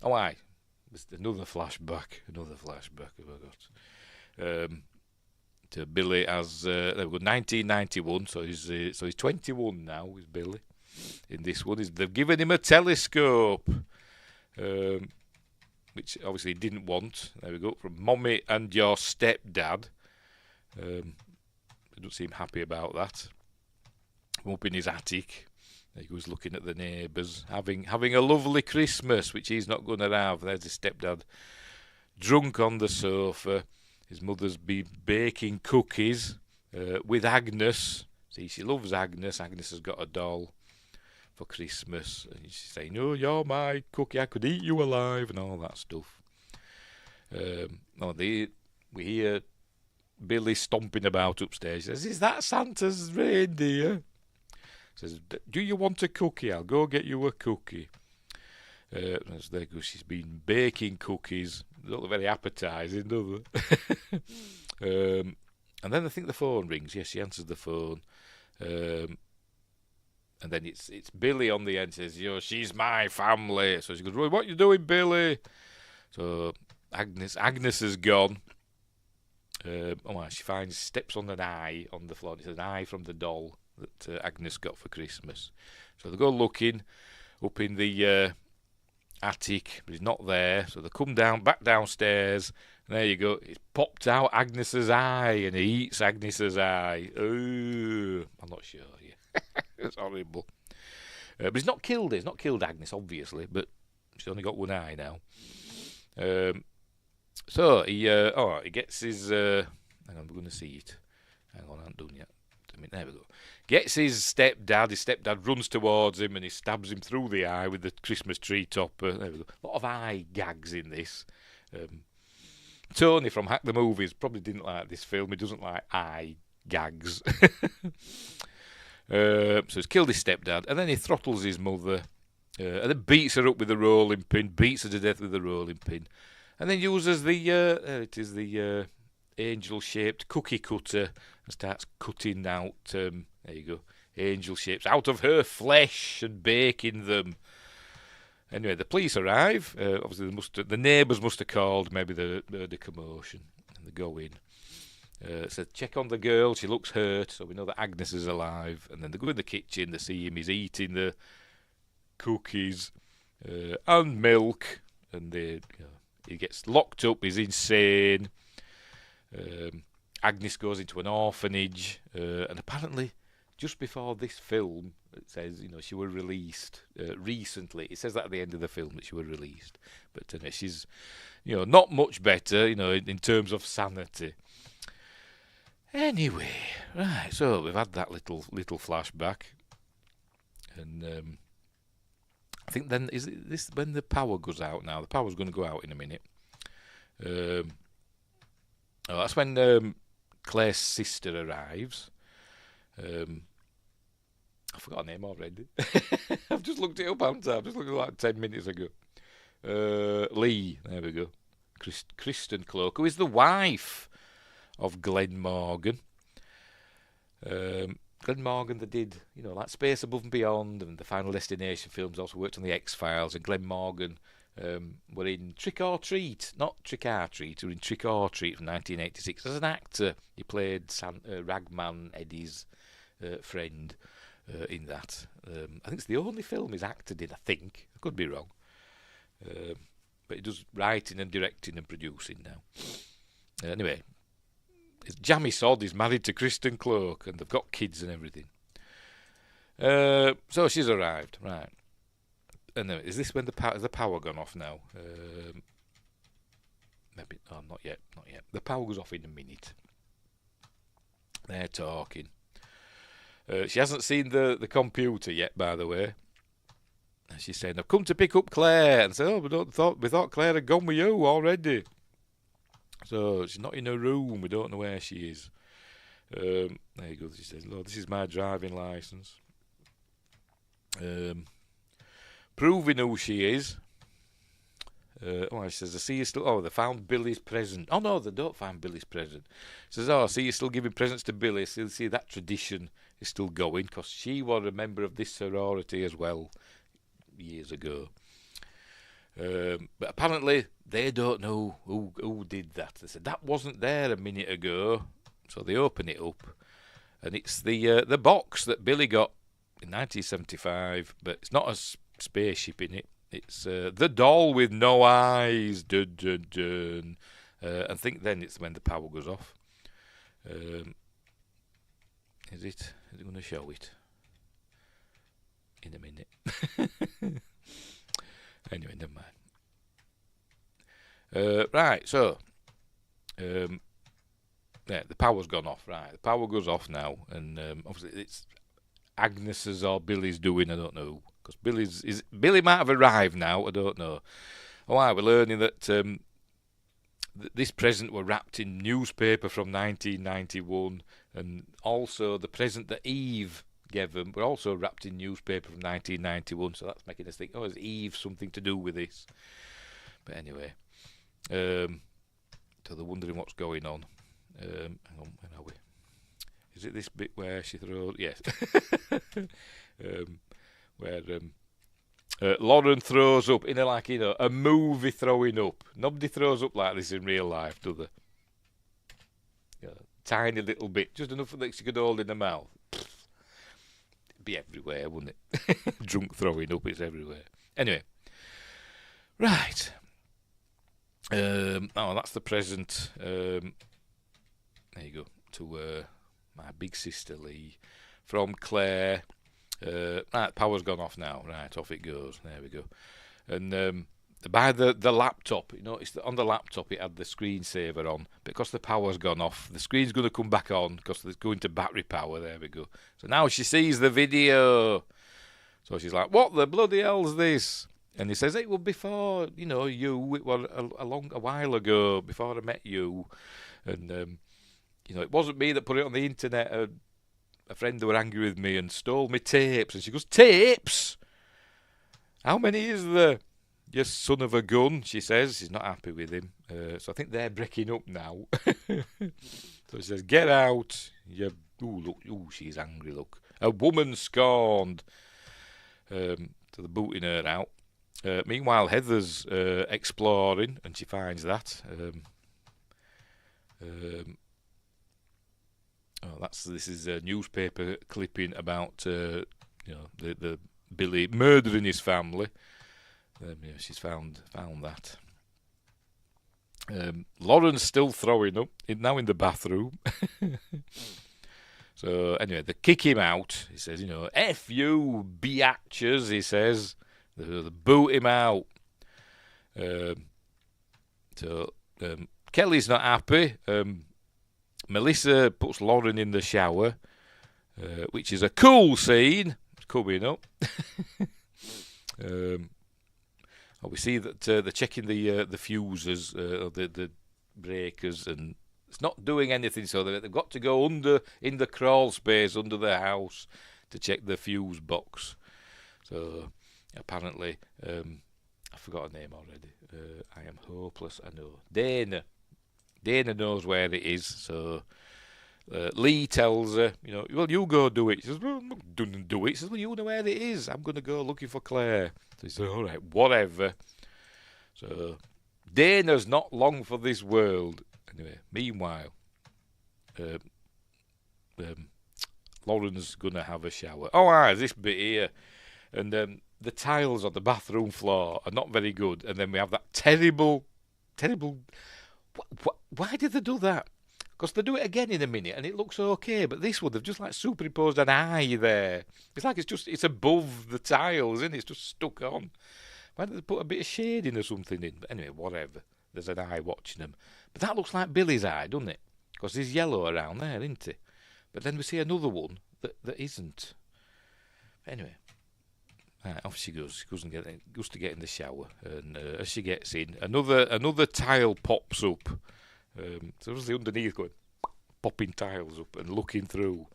Another flashback. I forgot. To Billy as there we go, 1991. So he's 21 now. Is Billy in this one? They've given him a telescope, which obviously he didn't want. There we go, from Mommy and your stepdad. They don't seem happy about that. I'm up in his attic. He was looking at the neighbours having a lovely Christmas, which he's not going to have. There's his stepdad drunk on the sofa. His mother's been baking cookies with Agnes. See, she loves Agnes. Agnes has got a doll for Christmas. And she's saying, "Oh, you're my cookie. I could eat you alive," and all that stuff. We hear Billy stomping about upstairs. He says, "Is that Santa's reindeer?" Says, "Do you want a cookie? I'll go get you a cookie." As there goes, she's been baking cookies. don't look very appetising, do they? And then I think the phone rings. Yes, she answers the phone. And then it's Billy on the end. Says, she's my family. So she goes, well, what you doing, Billy? So Agnes is gone. She steps on an eye on the floor. It's an eye from the doll that Agnes got for Christmas. So they go looking up in the attic, but he's not there. So they come back downstairs, and there you go. It's popped out Agnes's eye, and he eats Agnes's eye. Ooh, I'm not sure. Yeah, it's horrible. But he's not killed her. He's not killed Agnes, obviously, but she's only got one eye now. So he gets his. Hang on, we're going to see it. Hang on, I haven't done yet. There we go. Gets his stepdad. His stepdad runs towards him and he stabs him through the eye with the Christmas tree topper. There we go. A lot of eye gags in this. Tony from Hack the Movies probably didn't like this film. He doesn't like eye gags. So he's killed his stepdad, and then he throttles his mother, and then beats her up with a rolling pin, beats her to death with a rolling pin, and then uses the angel-shaped cookie cutter and starts cutting out. There you go, angel shapes out of her flesh and baking them. Anyway, the police arrive. Obviously, the neighbours must have called. Maybe they heard a commotion, and they go in. So check on the girl. She looks hurt, so we know that Agnes is alive. And then they go in the kitchen. They see him. He's eating the cookies and milk, and he gets locked up. He's insane. Agnes goes into an orphanage, and apparently, just before this film, it says she was released recently. It says that at the end of the film that she was released, but she's not much better in terms of sanity. Anyway, right, so we've had that little flashback, and I think then is it this when the power goes out now? The power's going to go out in a minute. That's when Claire's sister arrives. I forgot her name already. I've just looked it up, haven't I? I've just looked it like 10 minutes ago. Lee, there we go. Kristen Cloak, who is the wife of Glenn Morgan. Glenn Morgan, they did, like Space Above and Beyond and the Final Destination films, also worked on the X-Files, and Glenn Morgan were in Trick or Treat, not Trick or Treat, were in Trick or Treat from 1986. As an actor, he played Ragman Eddie's friend in that. I think it's the only film he's acted in, I think. I could be wrong. But he does writing and directing and producing now. Anyway, Jamie Sod is married to Kristen Cloak, and they've got kids and everything. So she's arrived, right. And is this when has the power gone off now? Maybe. Oh, not yet. The power goes off in a minute. They're talking. She hasn't seen the computer yet, by the way. And she's saying, I've come to pick up Claire. And said, we thought Claire had gone with you already. So she's not in her room. We don't know where she is. There you go. She says, Lord, this is my driving licence. Proving who she is. She says, I see you still. Oh, they found Billy's present. Oh, no, they don't find Billy's present. She says, I see you still giving presents to Billy. So see, that tradition is still going because she was a member of this sorority as well years ago. But apparently, they don't know who did that. They said, that wasn't there a minute ago. So they open it up. And it's the box that Billy got in 1975, but it's not a spaceship in it. It's the doll with no eyes. Dun, dun, dun. I think then it's when the power goes off. Is it going to show it? In a minute. Anyway, never mind. Right, so yeah, the power's gone off. Right, the power goes off now, and obviously it's Agnes's or Billy's doing. I don't know, because Billy might have arrived now. I don't know. We're learning that this present were wrapped in newspaper from 1991, and also the present that Eve gave them were also wrapped in newspaper from 1991. So that's making us think, is Eve something to do with this? But anyway, So they're wondering what's going on. Hang on, where are we? Is it this bit where she throws? Yes. Where Lauren throws up in a movie throwing up. Nobody throws up like this in real life, do they? Tiny little bit, just enough that she could hold in the mouth. It'd be everywhere, wouldn't it? Drunk throwing up, it's everywhere. Anyway, right. That's the present. There you go, to my big sister Lee from Claire. Right, power's gone off now. Right, off it goes. There we go. And by the laptop, you notice that on the laptop it had the screensaver on. Because the power's gone off, the screen's going to come back on because it's going to battery power. There we go. So now she sees the video. So she's like, what the bloody hell's this? And he says, it was before, you, it was a while ago, before I met you. And, it wasn't me that put it on the internet. A friend who were angry with me and stole me tapes. And she goes, tapes? How many is there? You son of a gun, she says. She's not happy with him. So I think they're breaking up now. So she says, get out. You. Ooh, look. Ooh, she's angry, look. A woman scorned. So they're booting her out. Meanwhile, Heather's exploring, and she finds that. This is a newspaper clipping about the Billy murdering his family. She's found that. Lauren's still throwing up, now in the bathroom. So anyway, they kick him out. He says, F you, biatches, he says. They boot him out. Kelly's not happy. Melissa puts Lauren in the shower, which is a cool scene. It's coming up. We see that they're checking the fuses, the breakers, and it's not doing anything. So they've got to go in the crawl space under the house to check the fuse box. So apparently, I forgot her name already. I am hopeless. I know. Dana knows where it is. So Lee tells her, well, you go do it. She says, well, I'm not going to do it. She says, well, you know where it is. I'm going to go looking for Claire. So he says, all right, whatever. So Dana's not long for this world. Anyway, meanwhile, Lauren's going to have a shower. Oh, this bit here. And the tiles on the bathroom floor are not very good. And then we have that terrible... Why did they do that? Because they do it again in a minute and it looks okay, but this one, they've just superimposed an eye there. It's like it's above the tiles, isn't it? It's just stuck on. Why did they put a bit of shading or something in? But anyway, whatever. There's an eye watching them. But that looks like Billy's eye, doesn't it? Because there's yellow around there, isn't it? But then we see another one that isn't. Anyway. Right, off she goes. She goes to get in the shower, and as she gets in, another tile pops up. So obviously underneath, popping tiles up and looking through.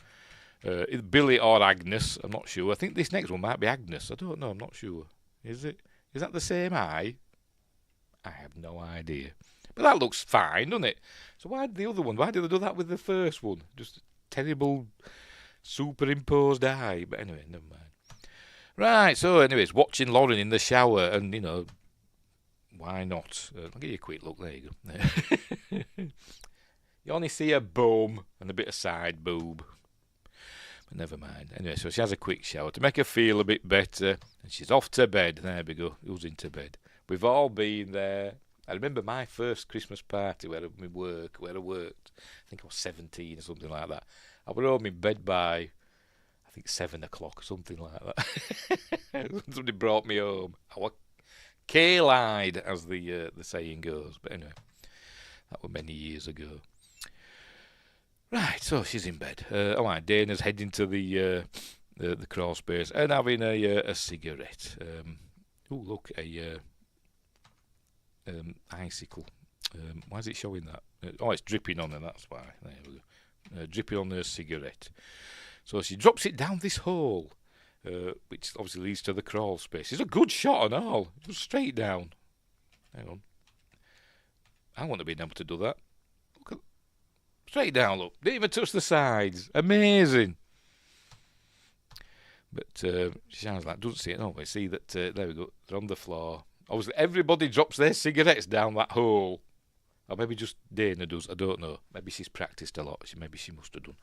Billy or Agnes, I'm not sure. I think this next one might be Agnes. I don't know. I'm not sure. Is it? Is that the same eye? I have no idea. But that looks fine, doesn't it? So why did they do that with the first one? Just a terrible superimposed eye. But anyway, never mind. Right, so anyways, watching Lauren in the shower, and, why not? I'll give you a quick look. There you go. You only see a bum and a bit of side boob. But never mind. Anyway, so she has a quick shower to make her feel a bit better, and she's off to bed. There we go. Who's into bed? We've all been there. I remember my first Christmas party where I worked. I think I was 17 or something like that. I was home in bed by... I think 7 o'clock or something like that. Somebody brought me home. I was K-eyed, as the saying goes. But anyway, that was many years ago. Right, so she's in bed. Alright, Dana's heading to the crawl space and having a cigarette. Look, a icicle. Why is it showing that? It's dripping on her, that's why. There we go. Dripping on her cigarette. So she drops it down this hole, which obviously leads to the crawl space. It's a good shot and all. Just straight down. Hang on. I want to be able to do that. Look at, straight down, look. Didn't even touch the sides. Amazing. But she sounds like doesn't see it. No, we see that. There we go. They're on the floor. Obviously, everybody drops their cigarettes down that hole. Or maybe just Dana does. I don't know. Maybe she's practiced a lot. Maybe she must have done.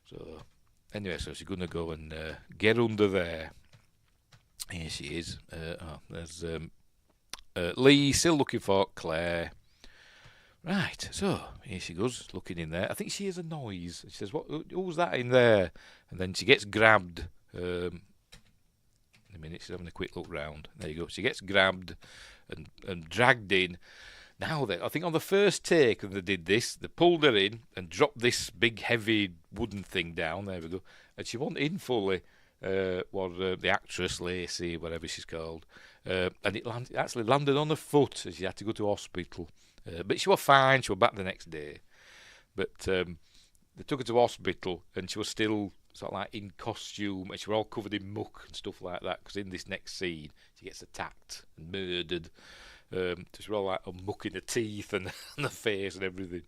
So, anyway, so she's going to go and get under there. Here she is. There's Lee still looking for Claire. Right, so here she goes, looking in there. I think she hears a noise. She says, "What? Who's that in there?" And then she gets grabbed. In a minute, she's having a quick look round. There you go. She gets grabbed and dragged in. Now then, I think on the first take when they did this, they pulled her in and dropped this big heavy wooden thing down. There we go. And she wasn't in fully. The actress Lacey, whatever she's called, and it actually landed on her foot, and she had to go to hospital. But she was fine. She was back the next day. But they took her to hospital, and she was still sort of like in costume, and she was all covered in muck and stuff like that. Because in this next scene, she gets attacked and murdered. So she was all like muck in her teeth and the face and everything.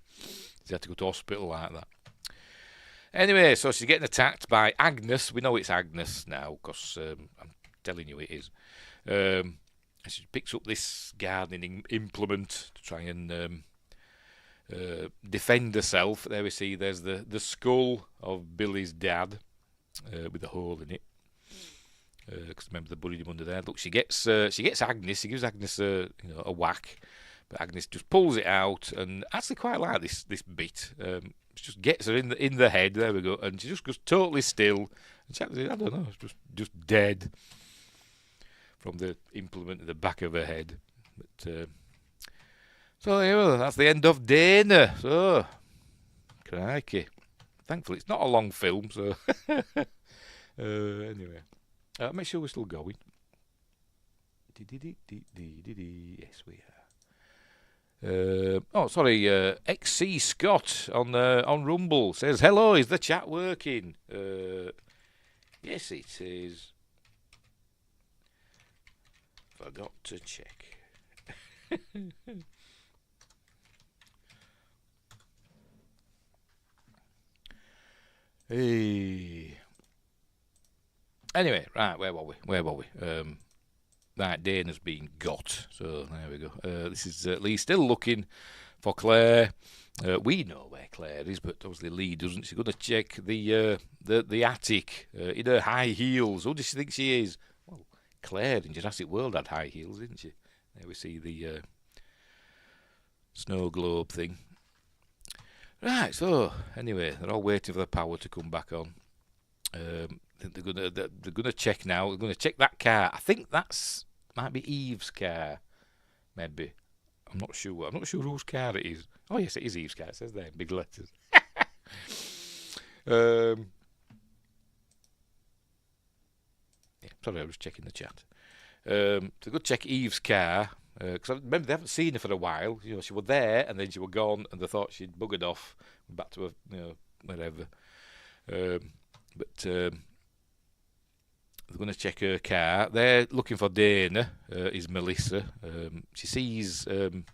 She had to go to hospital like that. Anyway, so she's getting attacked by Agnes. We know it's Agnes now, because I'm telling you it is. She picks up this gardening implement to try and defend herself. There we see there's the skull of Billy's dad with a hole in it. Because remember they buried him under there. Look, she gets Agnes. She gives Agnes a whack, but Agnes just pulls it out, and I actually quite like this bit. She just gets her in the head. There we go, and she just goes totally still. And she, I don't know, just dead from the implement in the back of her head. But so yeah, that's the end of Dana. So crikey. Thankfully, it's not a long film. So anyway, make sure we're still going. Yes, we are. Sorry. XC Scott on Rumble says, "Hello, is the chat working?" Yes, it is. Forgot to check. Hey. Anyway, right, where were we? Right, Dana's been got. So there we go. This is Lee still looking for Claire. We know where Claire is, but obviously Lee doesn't. She's going to check the attic in her high heels. Who does she think she is? Well, Claire in Jurassic World had high heels, didn't she? There we see the snow globe thing. Right, so anyway, they're all waiting for the power to come back on. They're gonna check now. They're gonna check that car. I think might be Eve's car. Maybe. I'm not sure. I'm not sure whose car it is. Oh yes, it is Eve's car. It says there in big letters. Yeah, sorry, I was checking the chat. So go check Eve's car. Because I remember they haven't seen her for a while. You know, she was there and then she was gone, and they thought she'd buggered off back to her, wherever. But they're going to check her car. They're looking for Dana. Is Melissa? She sees. Hang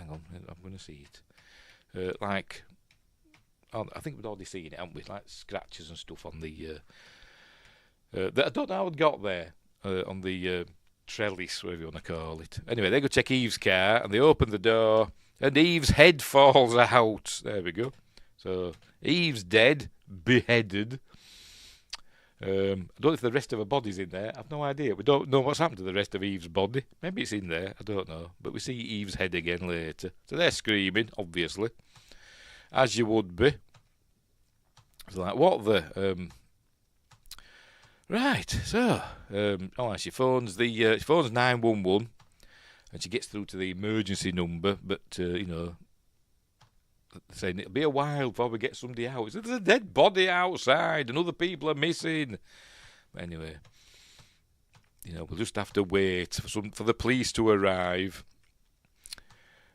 on, I'm going to see it. I think we've already seen it, haven't we? Like scratches and stuff on the. I don't know how it got there on the. Trellis, whatever you want to call it. Anyway, they go check Eve's car, and they open the door, and Eve's head falls out. There we go. So Eve's dead, beheaded. I don't know if the rest of her body's in there. I've no idea. We don't know what's happened to the rest of Eve's body. Maybe it's in there. I don't know. But we see Eve's head again later. So they're screaming, obviously, as you would be. It's like, what the? Right, so she phones she phones 911, and she gets through to the emergency number, but saying it'll be a while before we get somebody out. There's a dead body outside, and other people are missing. Anyway, we'll just have to wait for the police to arrive.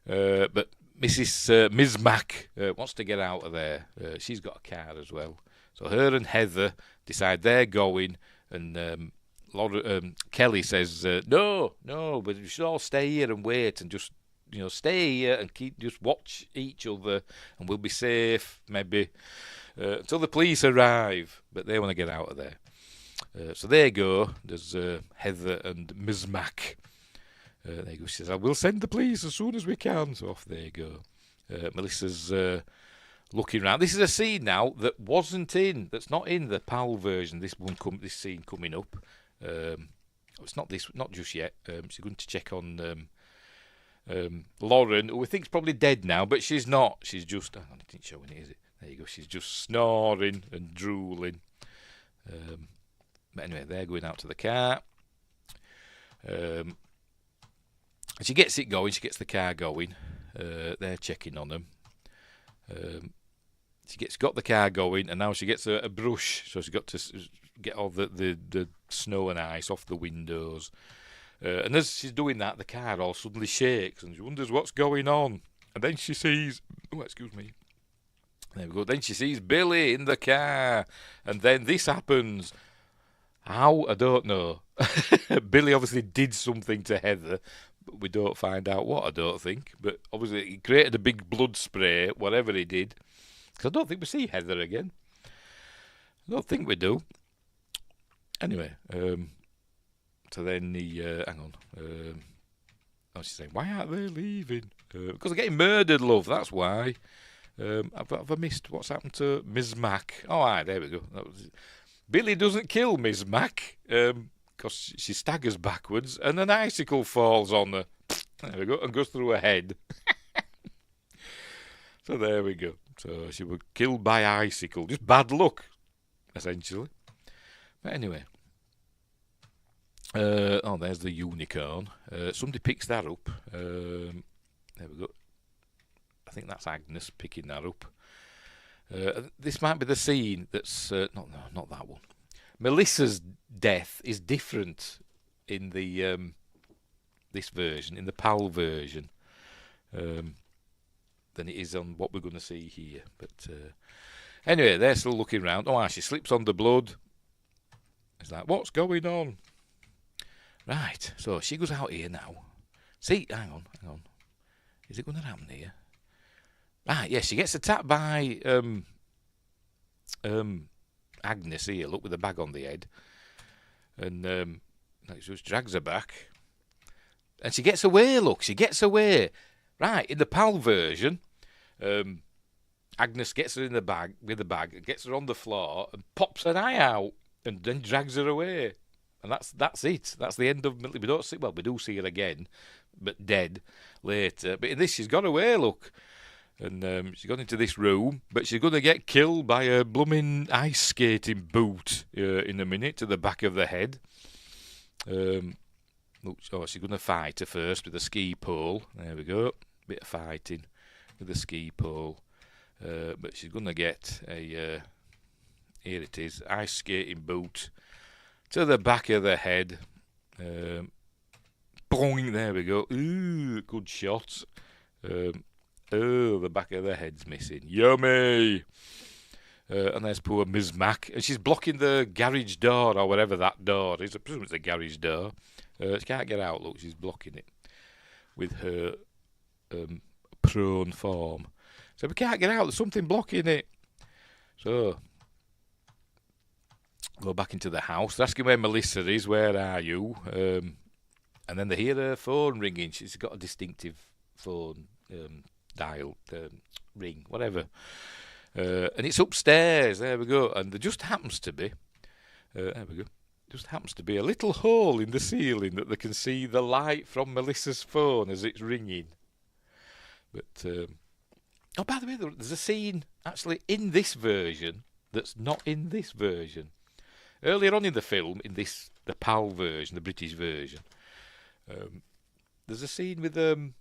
But Ms. Mac wants to get out of there. She's got a car as well. So her and Heather decide they're going, and Kelly says, no, but we should all stay here and wait and just stay here and just watch each other, and we'll be safe, maybe, until the police arrive. But they want to get out of there. So there you go. There's Heather and Ms. Mac. There you go. She says, I will send the police as soon as we can. So off there you go. Melissa's looking around. This is a scene now that's not in the PAL version. This scene coming up. It's not just yet. She's going to check on Lauren, who we think's probably dead now, but she's not. She's just, hang on, it didn't show any, is it? There you go. She's just snoring and drooling. But anyway, they're going out to the car. And she gets it going. She gets the car going. They're checking on them. She's got the car going, and now she gets a brush. So she's got to get all the snow and ice off the windows. And as she's doing that, the car all suddenly shakes, and she wonders what's going on. And then she sees... Oh, excuse me. There we go. Then she sees Billy in the car. And then this happens. How? I don't know. Billy obviously did something to Heather, but we don't find out what, I don't think. But obviously he created a big blood spray, whatever he did. Because I don't think we see Heather again. I don't think we do. Anyway, so then he... hang on. She's saying, why aren't they leaving? Because they're getting murdered, love, that's why. Have I missed what's happened to Ms. Mac? Oh, aye, there we go. Billy doesn't kill Ms. Mac because she staggers backwards and an icicle falls on her. There we go, and goes through her head. So there we go. So she was killed by icicle. Just bad luck, essentially. But anyway. There's the unicorn. Somebody picks that up. There we go. I think that's Agnes picking that up. This might be the scene that's... not that one. Melissa's death is different in the this version, in the PAL version, than it is on what we're going to see here. But anyway, they're still looking around. Oh, she slips on the blood. It's like, what's going on? Right, so she goes out here now. See, hang on. Is it going to happen here? Right, yes, she gets attacked by Agnes here, look, with a bag on the head. And she just drags her back. And she gets away, look, she gets away. Right, in the PAL version, Agnes gets her in the bag, with the bag, gets her on the floor and pops an eye out and then drags her away. And that's it. That's the end of... We don't see... Well, we do see her again, but dead later. But in this, she's got away, look. And she's gone into this room, but she's going to get killed by a blooming ice skating boot in a minute to the back of the head. She's going to fight her first with a ski pole. There we go. Bit of fighting with a ski pole. But she's going to get a... here it is. Ice skating boot to the back of the head. Boing, there we go. Ooh, good shot. The back of the head's missing. Yummy! And there's poor Ms. Mac. And she's blocking the garage door, or whatever that door is. I presume it's the garage door. She can't get out, look. She's blocking it with her prone form. So we can't get out. There's something blocking it. So, go back into the house. They're asking where Melissa is. Where are you? And then they hear her phone ringing. She's got a distinctive phone dial, ring, whatever. And it's upstairs. There we go. And there just happens to be, there we go. Just happens to be a little hole in the ceiling that they can see the light from Melissa's phone as it's ringing. But by the way, there's a scene actually in this version that's not in this version. Earlier on in the film, in the PAL version, the British version, there's a scene with a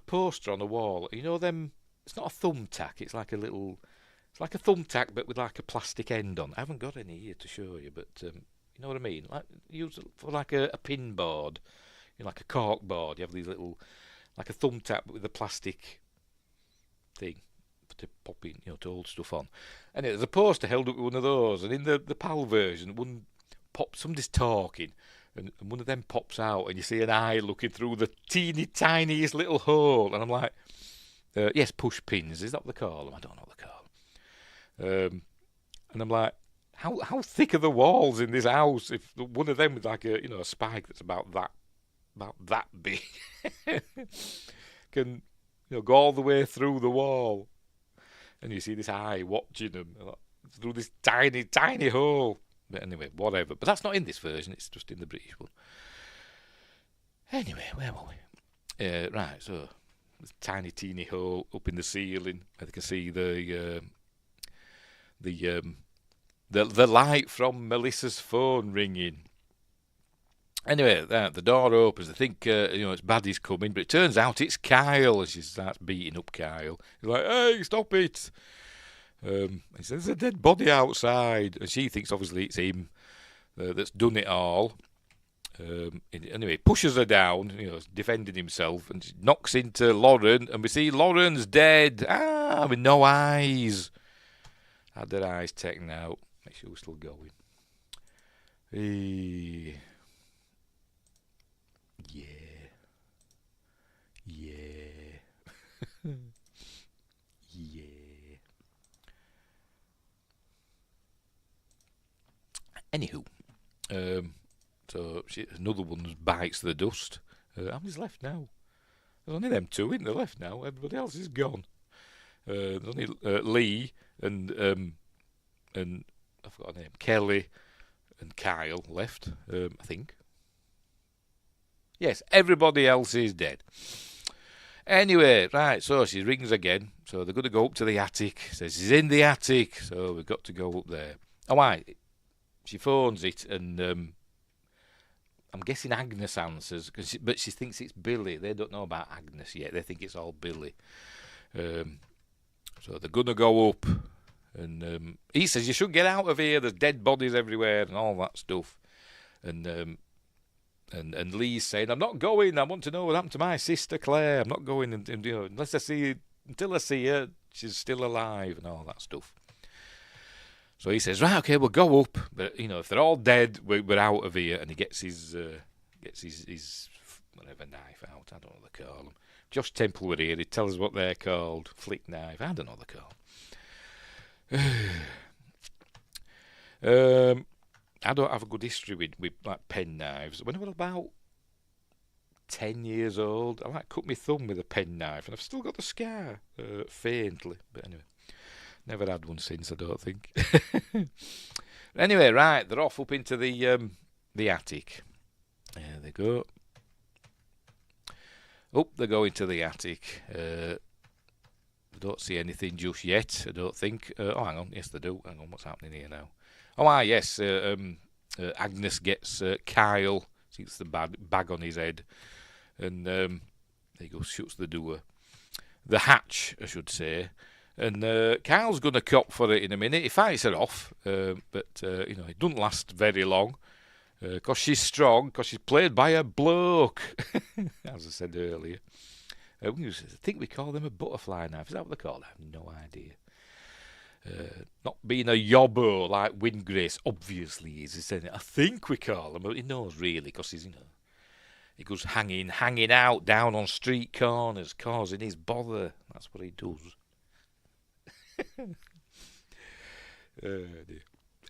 poster on a wall. You know them? It's not a thumbtack. It's like a a thumbtack, but with like a plastic end on. I haven't got any here to show you, but you know what I mean. Like use it for like a pin board, like a cork board. You have these little, like a thumbtack but with a plastic thing to pop in, to hold stuff on. And there's a poster held up with one of those. And in the PAL version, somebody's talking. and one of them pops out, and you see an eye looking through the teeny tiniest little hole, and I'm like, yes, push pins. Is that what they call them? I don't know what they call them. And I'm like, how thick are the walls in this house? If one of them with like a spike that's about that big can go all the way through the wall, and you see this eye watching them through this tiny tiny hole. But anyway, whatever. But that's not in this version. It's just in the British one. Anyway, where were we? Right, so this tiny teeny hole up in the ceiling. I can see the light from Melissa's phone ringing. Anyway, the door opens. I think it's Baddie's coming, but it turns out it's Kyle, and she starts beating up Kyle. He's like, "Hey, stop it!" He says, "There's a dead body outside," and she thinks obviously it's him that's done it all. Anyway, pushes her down, defending himself, and she knocks into Lauren, and we see Lauren's dead. With no eyes. Had their eyes taken out. Make sure we're still going. Yeah. Yeah. Anywho, so another one bites the dust. How many's left now? There's only them two, isn't there, left now? Everybody else is gone. There's only Lee and I forgot her name, Kelly and Kyle left, I think. Yes, everybody else is dead. Anyway, right, so she rings again. So they're going to go up to the attic. Says she's in the attic, so we've got to go up there. Oh, right. She phones it, and I'm guessing Agnes answers, but she thinks it's Billy. They don't know about Agnes yet. They think it's all Billy. So they're going to go up, and he says, "You should get out of here. There's dead bodies everywhere," and all that stuff. And Lee's saying, "I'm not going. I want to know what happened to my sister Claire. I'm not going until I see her. She's still alive," and all that stuff. So he says, "Right, okay, we'll go up. But if they're all dead, we're out of here." And he gets his whatever knife out. I don't know what they call them. Josh Temple were here. He'd tell us what they're called. Flick knife. I don't know what they're called. I don't have a good history with like pen knives. When I was about 10 years old, I cut my thumb with a pen knife, and I've still got the scar, faintly. But anyway, never had one since, I don't think. Anyway, right, they're off up into the attic. There they go. Up they go into the attic. I don't see anything just yet, I don't think. Hang on, yes they do. Hang on, what's happening here now? Oh, yes, Agnes gets Kyle, sees the bag on his head, and he goes, shuts the door. The hatch, I should say. And Kyle's going to cop for it in a minute. He fights her off, but it doesn't last very long, because she's strong, because she's played by a bloke, as I said earlier. I think we call them a butterfly knife. Is that what they call it? I have no idea. Not being a yobbo like Windgrace obviously is. He said, I think we call him, but he knows really, because he's he goes hanging out down on street corners, causing his bother. That's what he does.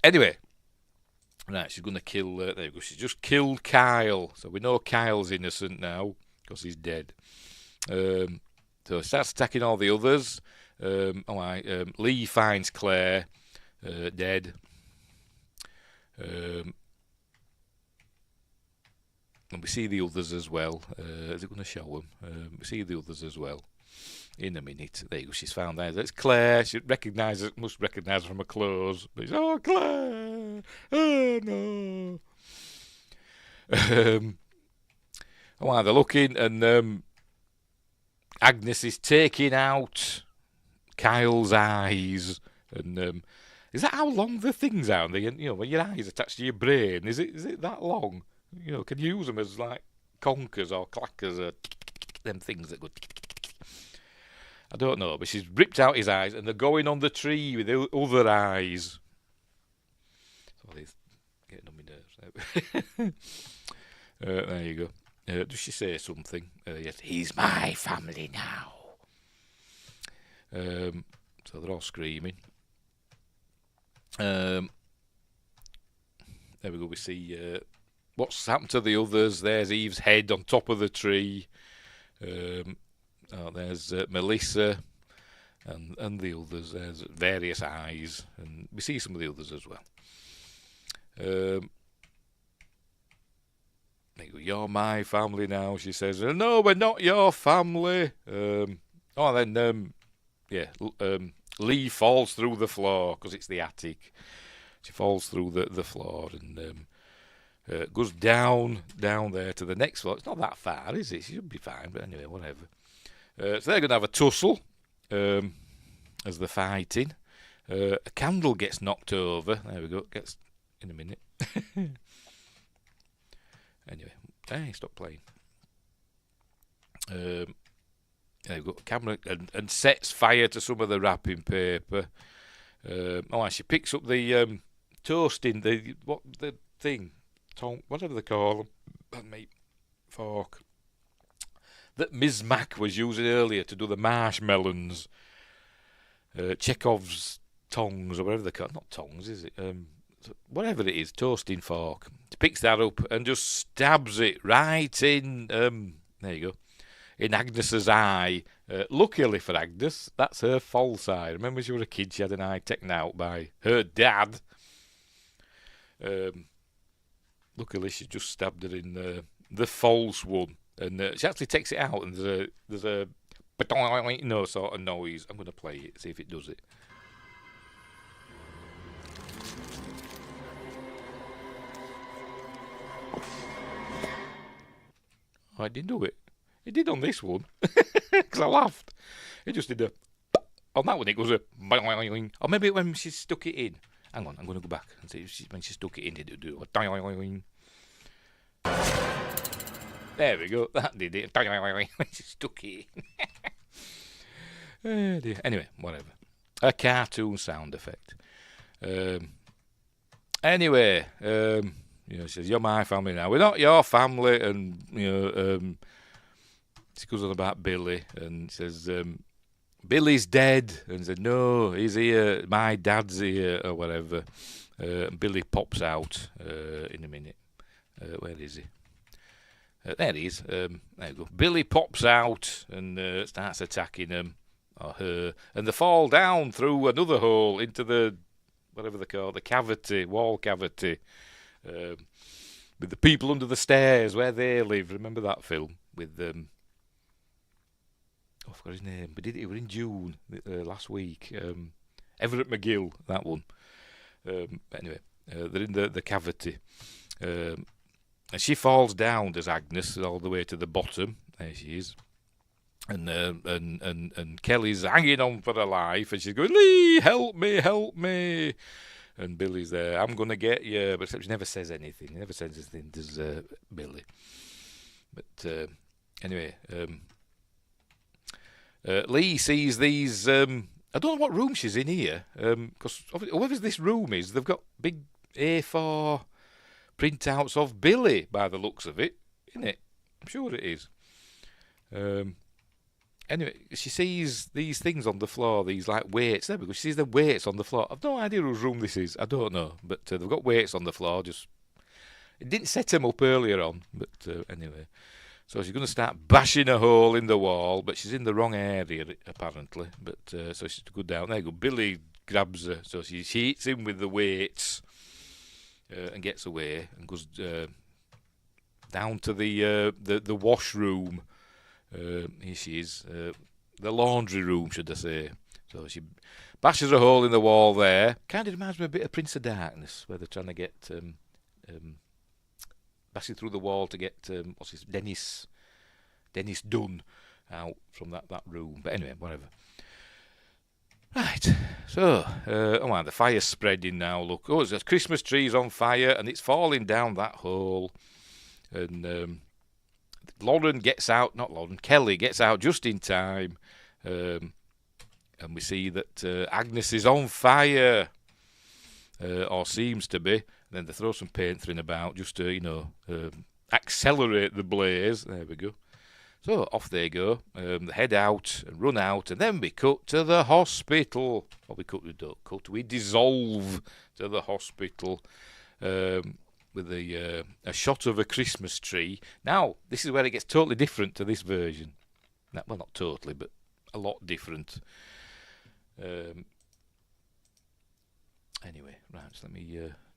Anyway, right, she's going to kill. There you go. She's just killed Kyle, so we know Kyle's innocent now because he's dead. So he starts attacking all the others. Lee finds Claire dead. And we see the others as well. Is it going to show them? We see the others as well in a minute. There you go. She's found there. That's Claire. She must recognise her from her clothes. But oh, Claire! Oh no! They're looking, and Agnes is taking out Kyle's eyes, and is that how long the things are? When your eyes attached to your brain, is it that long? Can you use them as like conkers or clackers or them things that go? I don't know, but she's ripped out his eyes, and they're going on the tree with the other eyes. So they're getting on my nerves. There you go. Does she say something? Yes, he's my family now. So they're all screaming. There we go. We see what's happened to the others. There's Eve's head on top of the tree. There's Melissa and the others. There's various eyes, and we see some of the others as well. There you go. You're my family now, she says. No, we're not your family. Lee falls through the floor because it's the attic. She falls through the floor and goes down there to the next floor. It's not that far, is it? She should be fine, but anyway, whatever. So they're going to have a tussle as they're fighting. A candle gets knocked over. There we go. Gets in a minute. Anyway, hey, stop playing. There we go. Camera and sets fire to some of the wrapping paper. And she picks up the toasting the thing, whatever they call them, mate, fork that Ms. Mac was using earlier to do the marshmallows. Chekhov's tongs or whatever they call it. Not tongs, is it? Whatever it is, toasting fork. She picks that up and just stabs it right in. There you go. In Agnes's eye. Luckily for Agnes, that's her false eye. Remember, when she was a kid, she had an eye taken out by her dad. Luckily, she just stabbed her in the false one, and she actually takes it out, and there's a sort of noise. I'm going to play it, see if it does it. Oh, it didn't do it. It did on this one, because I laughed. It just did a... On that one, it goes a... Or maybe when she stuck it in. Hang on, I'm going to go back and see if when she stuck it in, it do a... There we go, that did it. When she stuck it in. Oh dear. Anyway, whatever. A cartoon sound effect. Anyway, she says, you're my family now. We're not your family. And, she goes on about Billy and says, Billy's dead. And said, no, he's here. My dad's here, or whatever. And Billy pops out in a minute. Where is he? There he is. There you go. Billy pops out and starts attacking him, or her. And they fall down through another hole into the, whatever they call it, the cavity, wall cavity. With the people under the stairs where they live. Remember that film with I forgot his name. We did it. It was in June last week. Everett McGill, that one. Anyway, they're in the cavity, and she falls down. There's Agnes all the way to the bottom. There she is, and Kelly's hanging on for her life, and she's going, Lee, help me, help me. And Billy's there. I'm gonna get you, but she never says anything. He never says anything. Does Billy? But anyway. Lee sees these. I don't know what room she's in here, because whoever this room is, they've got big A4 printouts of Billy by the looks of it, isn't it? I'm sure it is. Anyway, she sees these things on the floor, these like weights. There we go. She sees the weights on the floor. I've no idea whose room this is. I don't know, but they've got weights on the floor. Just it didn't set them up earlier on, but anyway. So she's going to start bashing a hole in the wall, but she's in the wrong area, apparently. But so she's to go down. There you go. Billy grabs her. So she hits him with the weights and gets away and goes down to the washroom. Here she is. The laundry room, should I say. So she bashes a hole in the wall there. Kind of reminds me a bit of Prince of Darkness, where they're trying to get... passing through the wall to get Dennis Dunn out from that room. But anyway, whatever. Right, so the fire's spreading now. Look, there's a Christmas tree's on fire and it's falling down that hole. And Kelly gets out just in time. And we see that Agnes is on fire, or seems to be. Then they throw some paint thin about just to, accelerate the blaze. There we go. So off they go. They head out and run out, and then we cut to the hospital. Well, we don't cut. We dissolve to the hospital with a shot of a Christmas tree. Now, this is where it gets totally different to this version. Well, not totally, but a lot different. Anyway, right, so let me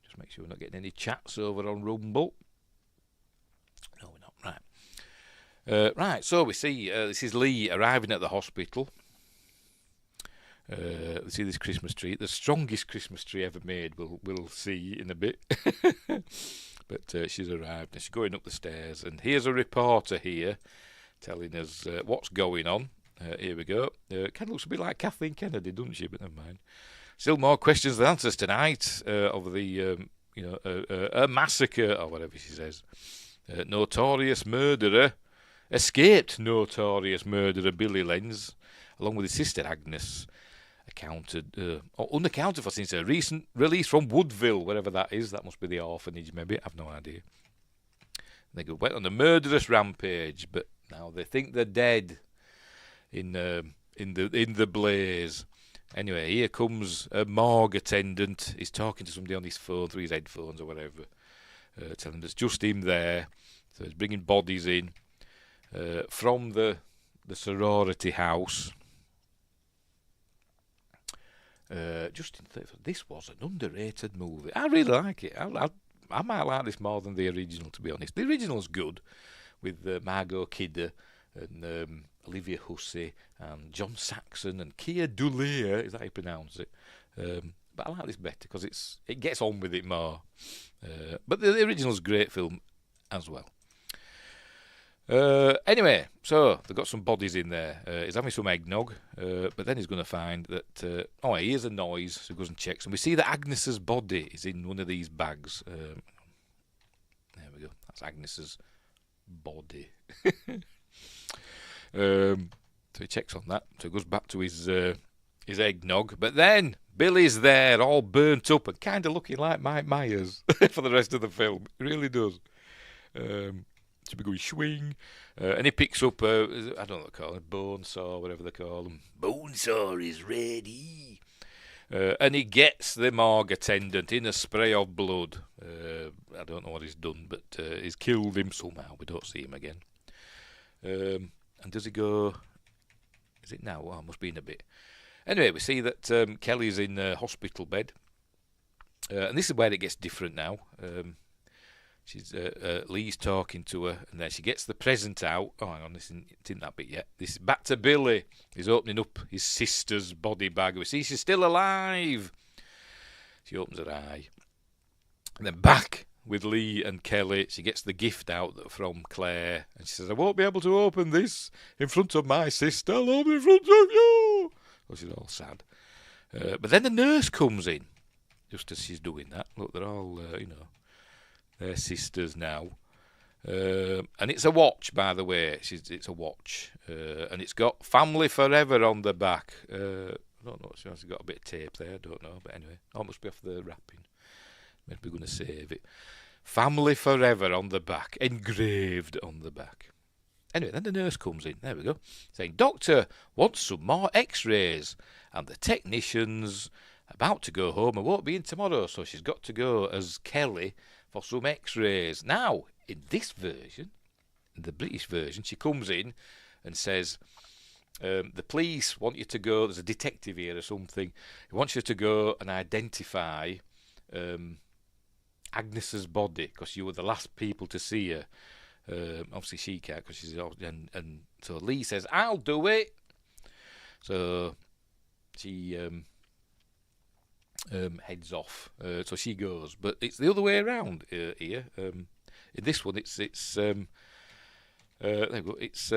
just make sure we're not getting any chats over on Rumble. No, we're not. Right. Right, so we see this is Lee arriving at the hospital. We see this Christmas tree, the strongest Christmas tree ever made. We'll see in a bit. But she's arrived and she's going up the stairs. And here's a reporter here telling us what's going on. Here we go. Kind of looks a bit like Kathleen Kennedy, doesn't she? But never mind. Still more questions than answers tonight of the a massacre or whatever she says. Notorious murderer. Escaped notorious murderer Billy Lenz, along with his sister Agnes, unaccounted for since a recent release from Woodville, wherever that is. That must be the orphanage, maybe. I've no idea. They went on a murderous rampage, but now they think they're dead in the blaze. Anyway, here comes a morgue attendant. He's talking to somebody on his phone through his headphones or whatever, telling us just him there. So he's bringing bodies in. From the sorority house. This was an underrated movie. I really like it. I might like this more than the original, to be honest. The original's good, with Margot Kidder and Olivia Hussey and John Saxon and Keir Dullea, is that how you pronounce it? But I like this better because it gets on with it more. But the original's a great film as well. Anyway, so they've got some bodies in there. He's having some eggnog, but then he's going to find that... he hears a noise, so he goes and checks. And we see that Agnes's body is in one of these bags. There we go. That's Agnes's body. So he checks on that. So he goes back to his eggnog. But then Billy's there, all burnt up and kind of looking like Mike Myers for the rest of the film. He really does. To be going swing, and he picks up I don't know what they call it, bone saw, whatever they call them. Bone saw is ready, and he gets the morgue attendant in a spray of blood. I don't know what he's done, but he's killed him somehow. We don't see him again. And does he go? Is it now? Oh, must be in a bit. Anyway, we see that Kelly's in a hospital bed, and this is where it gets different now. Lee's talking to her, and then she gets the present out. Oh, hang on, this isn't that bit yet. This is back to Billy. He's opening up his sister's body bag. We see she's still alive. She opens her eye. And then back with Lee and Kelly. She gets the gift out from Claire, and she says, I won't be able to open this in front of my sister. I'll open it in front of you. Well, she's all sad. But then the nurse comes in, just as she's doing that. Look, they're all, they're sisters now. And it's a watch, by the way. It's a watch. And it's got Family Forever on the back. I don't know. It's got a bit of tape there. I don't know. But anyway, it must be off the wrapping. Maybe we're going to save it. Family Forever on the back. Engraved on the back. Anyway, then the nurse comes in. There we go. Saying, Doctor wants some more x-rays. And the technician's about to go home and won't be in tomorrow. So she's got to go as Kelly for some x-rays. Now, in this version, the British version, she comes in and says, the police want you to go, there's a detective here or something, he wants you to go and identify Agnes's body, because you were the last people to see her. Obviously she can't, because she's... And so Lee says, I'll do it. So she... heads off, so she goes, but it's the other way around here. In this one, it's there we go. It's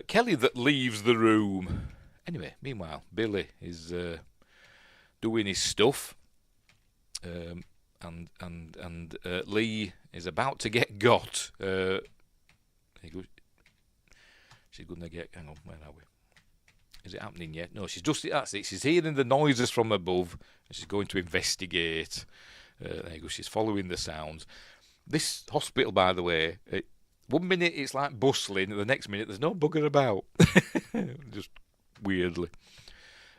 Kelly that leaves the room. Anyway, meanwhile, Billy is doing his stuff, and Lee is about to get got. She's going to get. Hang on, where are we? Is it happening yet? No, that's it. She's hearing the noises from above, and she's going to investigate. There you go. She's following the sounds. This hospital, by the way, one minute it's like bustling, and the next minute there's no bugger about. Just weirdly.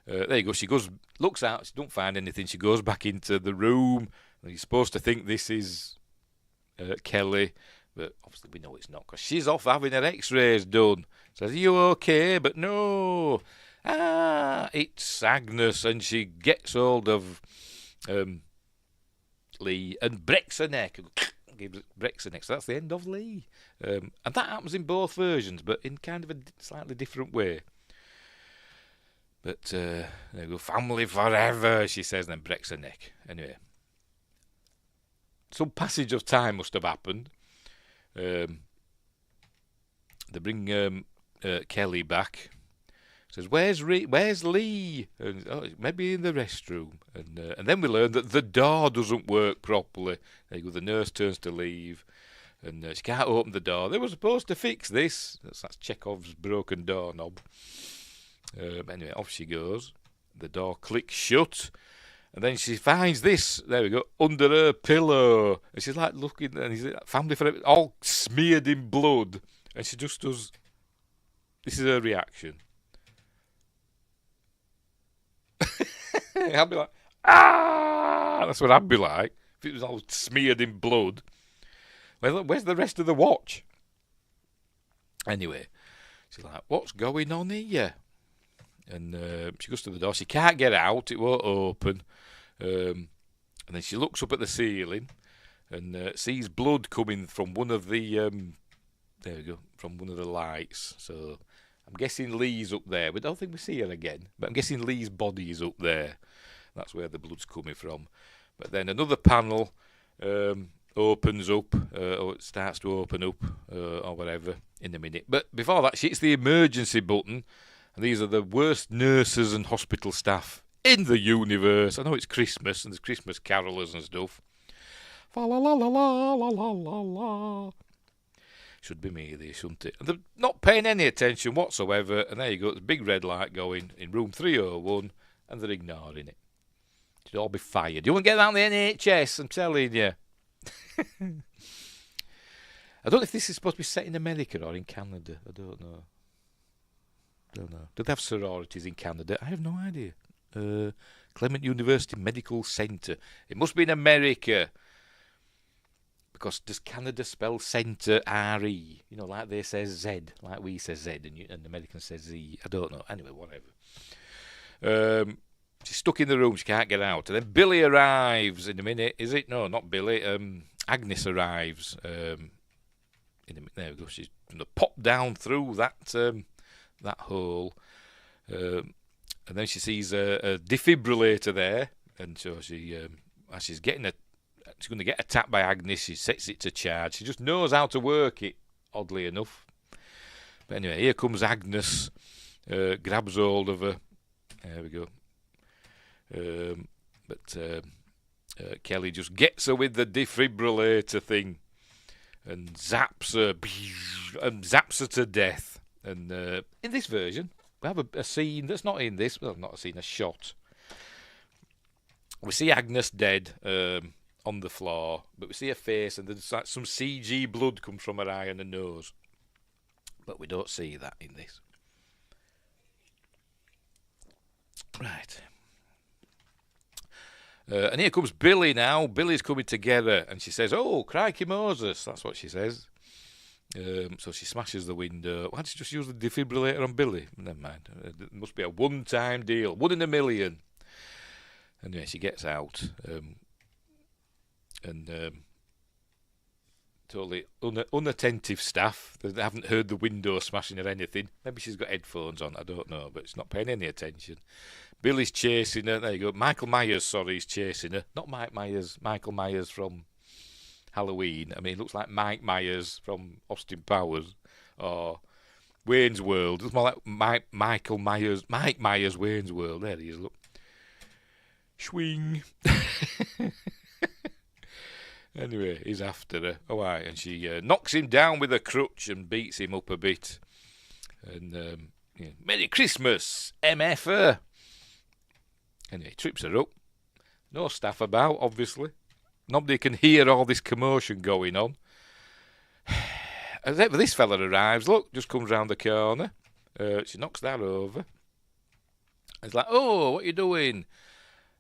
There you go. She goes, looks out. She don't find anything. She goes back into the room. And you're supposed to think this is Kelly, but obviously we know it's not because she's off having her X-rays done. Says, "Are you okay?" But no. It's Agnes, and she gets hold of Lee and breaks her neck. Breaks her neck. So that's the end of Lee. And that happens in both versions, but in kind of a slightly different way. But there you go, family forever, she says, and then breaks her neck. Anyway, some passage of time must have happened. They bring Kelly back. Says, where's Lee? And, maybe in the restroom. And then we learn that the door doesn't work properly. There you go, the nurse turns to leave. And she can't open the door. They were supposed to fix this. That's Chekhov's broken doorknob. Anyway, off she goes. The door clicks shut. And then she finds this, there we go, under her pillow. And she's like looking, and he's like, family forever, all smeared in blood. And she just does, this is her reaction. I'd be like, that's what I'd be like if it was all smeared in blood. Where's the rest of the watch? Anyway, she's like, what's going on here? And she goes to the door. She can't get out. It won't open. And then she looks up at the ceiling and sees blood coming from one of the there we go, from one of the lights. So I'm guessing Lee's up there. We don't think we see her again, but I'm guessing Lee's body is up there. That's where the blood's coming from. But then another panel opens up, or it starts to open up, or whatever, in a minute. But before that, she hits the emergency button, and these are the worst nurses and hospital staff in the universe. I know it's Christmas, and there's Christmas carolers and stuff. Fa la la la la la la la la. Should be me, they shouldn't it? And they're not paying any attention whatsoever, and there you go, there's a big red light going in room 301, and they're ignoring it. Should all be fired. You won't get that on the NHS, I'm telling you. I don't know if this is supposed to be set in America or in Canada. I don't know. Do they have sororities in Canada? I have no idea. Clement University Medical Centre. It must be in America. Because does Canada spell centre R-E? You know, like they say Z, like we say Z, and the Americans say Z. I don't know. Anyway, whatever. She's stuck in the room. She can't get out. And then Billy arrives in a minute. Is it? No, not Billy. Agnes arrives. There we go. She's going to pop down through that hole. And then she sees a defibrillator there. And so she, as she's getting she's going to get attacked by Agnes. She sets it to charge. She just knows how to work it, oddly enough. But anyway, here comes Agnes. Grabs hold of her. There we go. But Kelly just gets her with the defibrillator thing and zaps her to death. And in this version, we have a scene that's not in this. Well, not a scene, a shot. We see Agnes dead on the floor, but we see her face, and there's like some CG blood comes from her eye and her nose. But we don't see that in this. Right. And here comes Billy now. Billy's coming together, and she says, "Oh, crikey Moses." That's what she says. So she smashes the window. Why don't you just use the defibrillator on Billy? Never mind. It must be a one-time deal. 1 in a million. Anyway, she gets out. And totally unattentive staff. They haven't heard the window smashing or anything. Maybe she's got headphones on. I don't know. But she's not paying any attention. Billy's chasing her. There you go. Michael Myers, is chasing her. Not Mike Myers. Michael Myers from Halloween. I mean, it looks like Mike Myers from Austin Powers or Wayne's World. It's more like Mike Myers, Wayne's World. There he is, look. Swing. Anyway, he's after her. Oh, right. And she knocks him down with a crutch and beats him up a bit. And, Merry Christmas, MFer. Anyway, trips her up. No staff about, obviously. Nobody can hear all this commotion going on. And then this fella arrives, look, just comes round the corner. She knocks that over. It's like, oh, what you doing?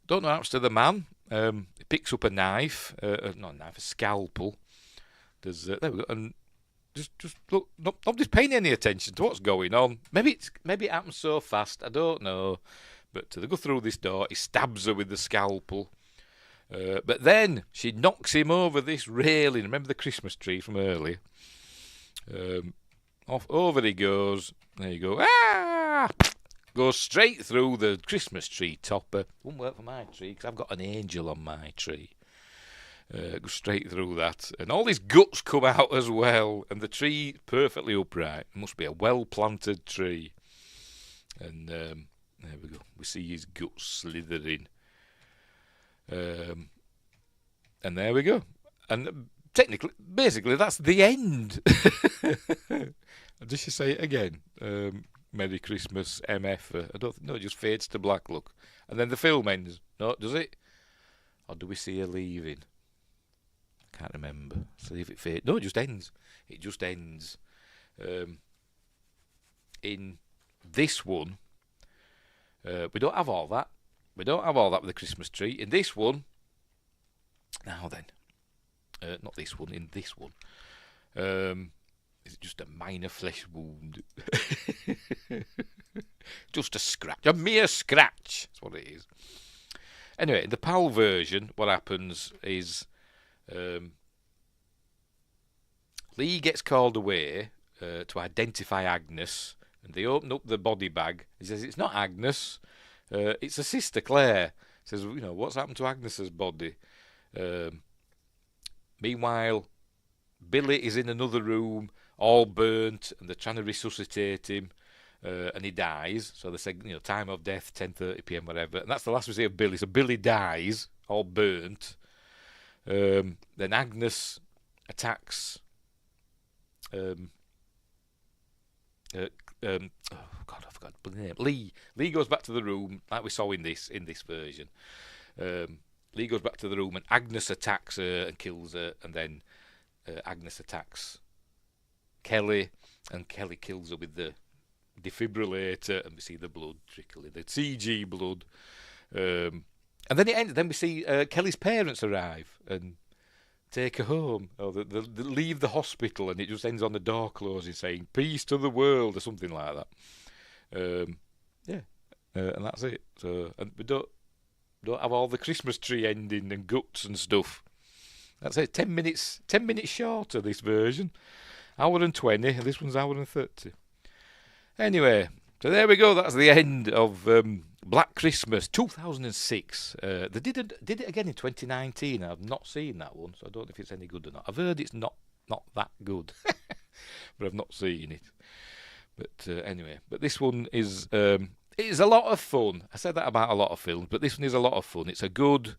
Don't know what happens to the man. He picks up a knife, not a knife, a scalpel. There we go, and just look. Nobody's paying any attention to what's going on. Maybe it happens so fast. I don't know. But they go through this door. He stabs her with the scalpel. But then she knocks him over this railing. Remember the Christmas tree from earlier? Off over he goes. There you go. Ah! Goes straight through the Christmas tree topper. Won't work for my tree because I've got an angel on my tree. Goes straight through that. And all his guts come out as well. And the tree perfectly upright. It must be a well-planted tree. And there we go. We see his guts slithering. And there we go. And technically, basically, that's the end. Did she say it again? Merry Christmas, MF. I don't know. It just fades to black. Look, and then the film ends. No, does it? Or do we see her leaving? Can't remember. See if it fades. No, it just ends. It just ends. In this one, we don't have all that. We don't have all that with the Christmas tree. In this one, now then, not this one. In this one, is it just a minor flesh wound? Just a scratch, a mere scratch. That's what it is. Anyway, in the PAL version, what happens is Lee gets called away to identify Agnes, and they open up the body bag. He says, it's not Agnes, it's her sister Claire. He says, what's happened to Agnes's body? Meanwhile, Billy is in another room, all burnt, and they're trying to resuscitate him, and he dies. So they say, time of death, 10:30 p.m, whatever. And that's the last we see of Billy. So Billy dies, all burnt. Then Agnes attacks. Oh God, I forgot the name. Lee. Lee goes back to the room like we saw in this version. Lee goes back to the room and Agnes attacks her and kills her, and then Agnes attacks Kelly, and Kelly kills her with the defibrillator, and we see the blood trickling, the CG blood. And then it ends. Then we see Kelly's parents arrive and take her home, or they leave the hospital, and it just ends on the door closing, saying "Peace to the world" or something like that. And that's it. So, and we don't have all the Christmas tree ending and guts and stuff. That's it. 10 minutes shorter this version. Hour and 20. This one's hour and 30. Anyway, so there we go. That's the end of Black Christmas 2006. They did it again in 2019. I've not seen that one, so I don't know if it's any good or not. I've heard it's not that good, but I've not seen it. But anyway, but this one is a lot of fun. I said that about a lot of films, but this one is a lot of fun. It's a good,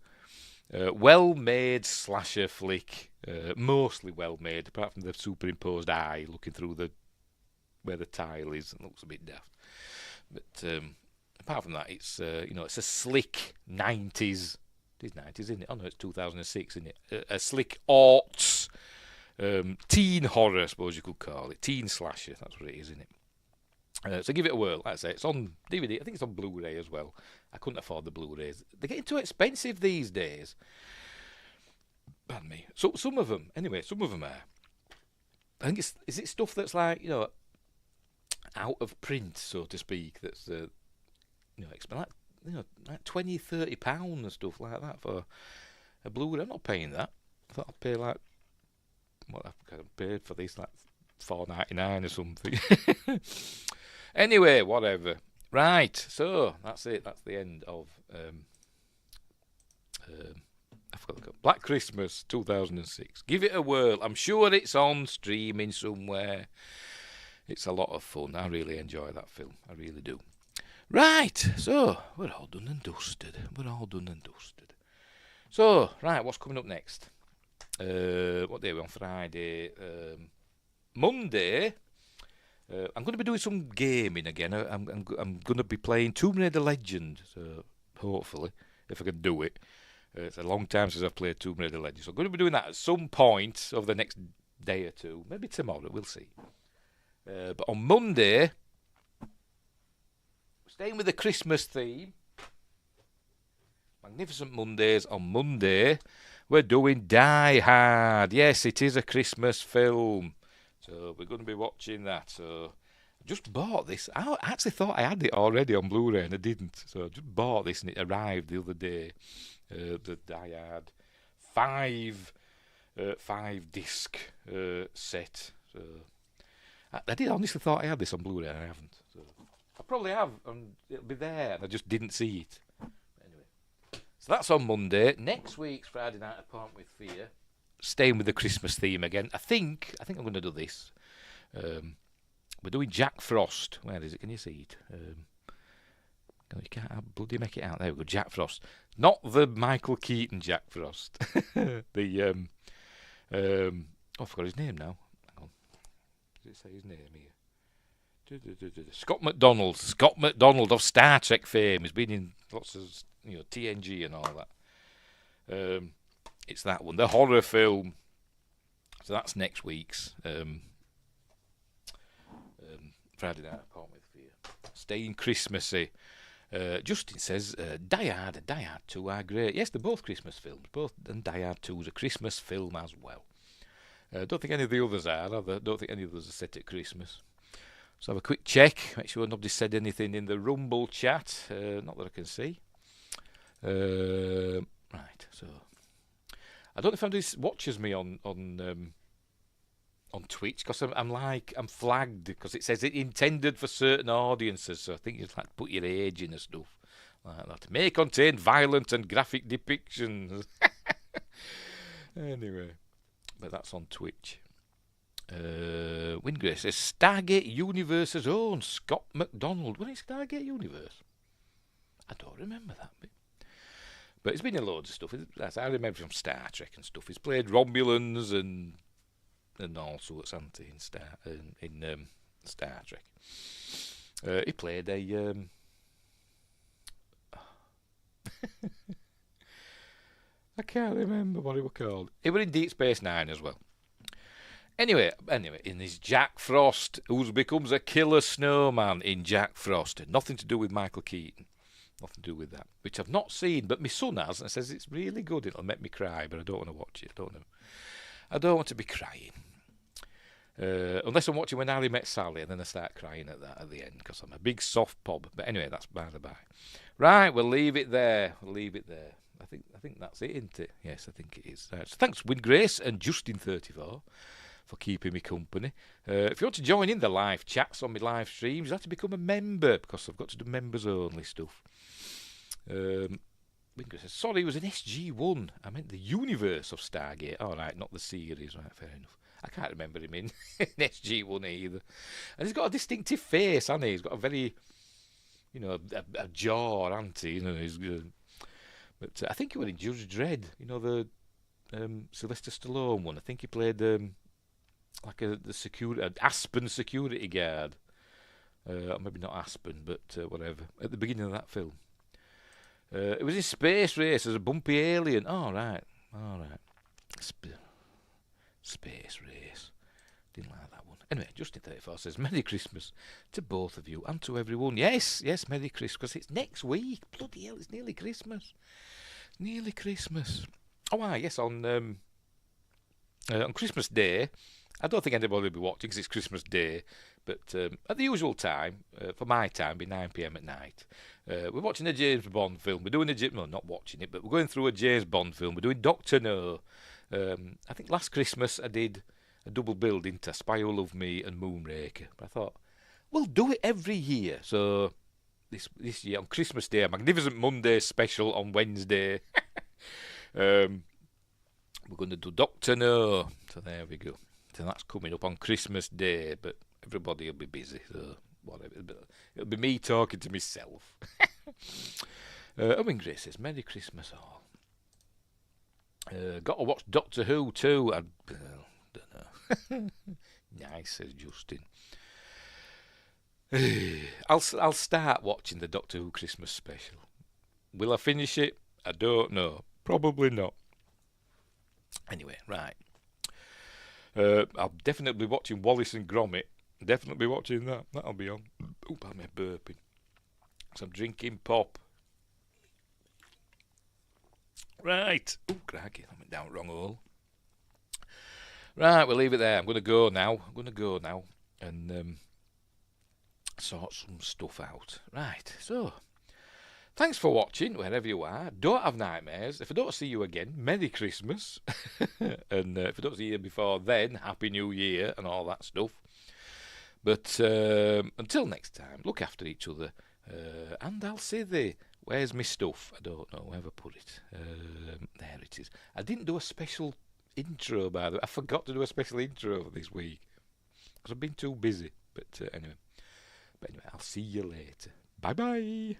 well-made slasher flick. Mostly well-made, apart from the superimposed eye looking through where the tile is, and looks a bit daft. But apart from that, it's it's a slick 90s. It is 90s, isn't it? Oh no, it's 2006, isn't it? A slick aughts teen horror, I suppose you could call it. Teen slasher, that's what it is, isn't it? So give it a whirl. Like I say, it's on DVD. I think it's on Blu-ray as well. I couldn't afford the Blu-rays. They're getting too expensive these days. Pardon me. So some of them, anyway, some of them are. I think is it stuff that's like out of print, so to speak. That's like 20-30 pounds and stuff like that for a Blu-ray. I'm not paying that. I thought I'd pay like what I've kind of paid for this, like $4.99 or something. Anyway, whatever. Right, so that's it. That's the end of I forgot Black Christmas 2006. Give it a whirl. I'm sure it's on streaming somewhere. It's a lot of fun. I really enjoy that film. I really do. Right, so we're all done and dusted. So, right, what's coming up next? What day are we on? Friday. Monday. I'm going to be doing some gaming again. I'm going to be playing Tomb Raider Legend. So hopefully, if I can do it. It's a long time since I've played Tomb Raider Legends. So I'm going to be doing that at some point over the next day or two. Maybe tomorrow, we'll see. But on Monday, staying with the Christmas theme, Magnificent Mondays, on Monday, we're doing Die Hard. Yes, it is a Christmas film. So we're going to be watching that. So I just bought this. I actually thought I had it already on Blu-ray and I didn't. So I just bought this and it arrived the other day. The Die Hard 5 disc set. So I did honestly thought I had this on Blu-ray and I haven't. So I probably have and it'll be there and I just didn't see it. So that's on Monday. Next week's Friday Night Appointment with Fear. Staying with the Christmas theme again. I think I'm going to do this. We're doing Jack Frost. Where is it? Can you see it? You can't bloody make it out. There we go. Jack Frost. Not the Michael Keaton Jack Frost. I forgot his name now. Hang on. Does it say his name here? Scott McDonald. Scott McDonald of Star Trek fame. He's been in lots of TNG and all that. It's that one, the horror film. So that's next week's Friday Night Appointment with Fear. Staying Christmassy. Justin says Die Hard and Die Hard 2 are great. Yes, they're both Christmas films. Both, and Die Hard 2 is a Christmas film as well. Don't think any of the others are. Don't think any of those are set at Christmas. So have a quick check. Make sure nobody said anything in the Rumble chat. Not that I can see. Right, so I don't know if anybody watches me on Twitch because I'm flagged because it says it intended for certain audiences. So I think you'd like to put your age in and stuff like that. May contain violent and graphic depictions. Anyway, but that's on Twitch. Wingray says Stargate Universe's own Scott McDonald. When is Stargate Universe? I don't remember that bit. But he's been in loads of stuff. As I remember from Star Trek and stuff. He's played Romulans and all sorts, hasn't he, in Star Trek. He played a I can't remember what he was called. He was in Deep Space Nine as well. Anyway, in this Jack Frost, who becomes a killer snowman in Jack Frost. Nothing to do with Michael Keaton. Nothing to do with that. Which I've not seen, but my son has, and says it's really good. It'll make me cry, but I don't want to watch it. I don't want to be crying. Unless I'm watching When Harry Met Sally, and then I start crying at that at the end, because I'm a big soft pub. But anyway, that's by the by. Right, we'll leave it there. I think that's it, isn't it? Yes, I think it is. So thanks, Win Grace and Justin34. For keeping me company. If you want to join in the live chats on my live streams, you have to become a member because I've got to do members only stuff. Wingo says, sorry, it was an SG-1. I meant the universe of Stargate. All right, not the series. Right, fair enough. I can't remember him in SG-1 either. And he's got a distinctive face, hasn't he? He's got a very, a jaw, hasn't he? But I think he was in Judge Dredd. The Sylvester Stallone one. I think he played like the Aspen security guard. Maybe not Aspen, but whatever. At the beginning of that film. It was in Space Race as a bumpy alien. All right. Space Race. Didn't like that one. Anyway, Justin34 says, Merry Christmas to both of you and to everyone. Yes, Merry Christmas, because it's next week. Bloody hell, it's nearly Christmas. Oh, yes, on Christmas Day, I don't think anybody will be watching because it's Christmas Day, but at the usual time, for my time, it'll be 9 p.m. at night. We're watching a James Bond film. We're doing not watching it, but we're going through a James Bond film. We're doing Dr. No. I think last Christmas I did a double bill, didn't I? Spy Who Loved Me and Moonraker. But I thought, we'll do it every year. So this year on Christmas Day, a Magnificent Monday special on Wednesday. We're going to do Dr. No. So there we go. So that's coming up on Christmas Day, but everybody will be busy. So whatever. It'll be me talking to myself. Owen Grace says, Merry Christmas all. Got to watch Doctor Who too. I don't know. Nice, says Justin. I'll start watching the Doctor Who Christmas special. Will I finish it? I don't know. Probably not. Anyway, right. I'll definitely be watching Wallace and Gromit. Definitely be watching that. That'll be on. Oop, I'm burping. So I'm drinking pop. Right. Oh, crikey. I went down the wrong hole. Right, we'll leave it there. I'm going to go now. And sort some stuff out. Right, so thanks for watching, wherever you are. Don't have nightmares. If I don't see you again, Merry Christmas. And if I don't see you before then, Happy New Year and all that stuff. But until next time, look after each other. And I'll say where's my stuff? I don't know where I put it. There it is. I didn't do a special intro, by the way. I forgot to do a special intro this week. Because I've been too busy. But anyway, I'll see you later. Bye-bye.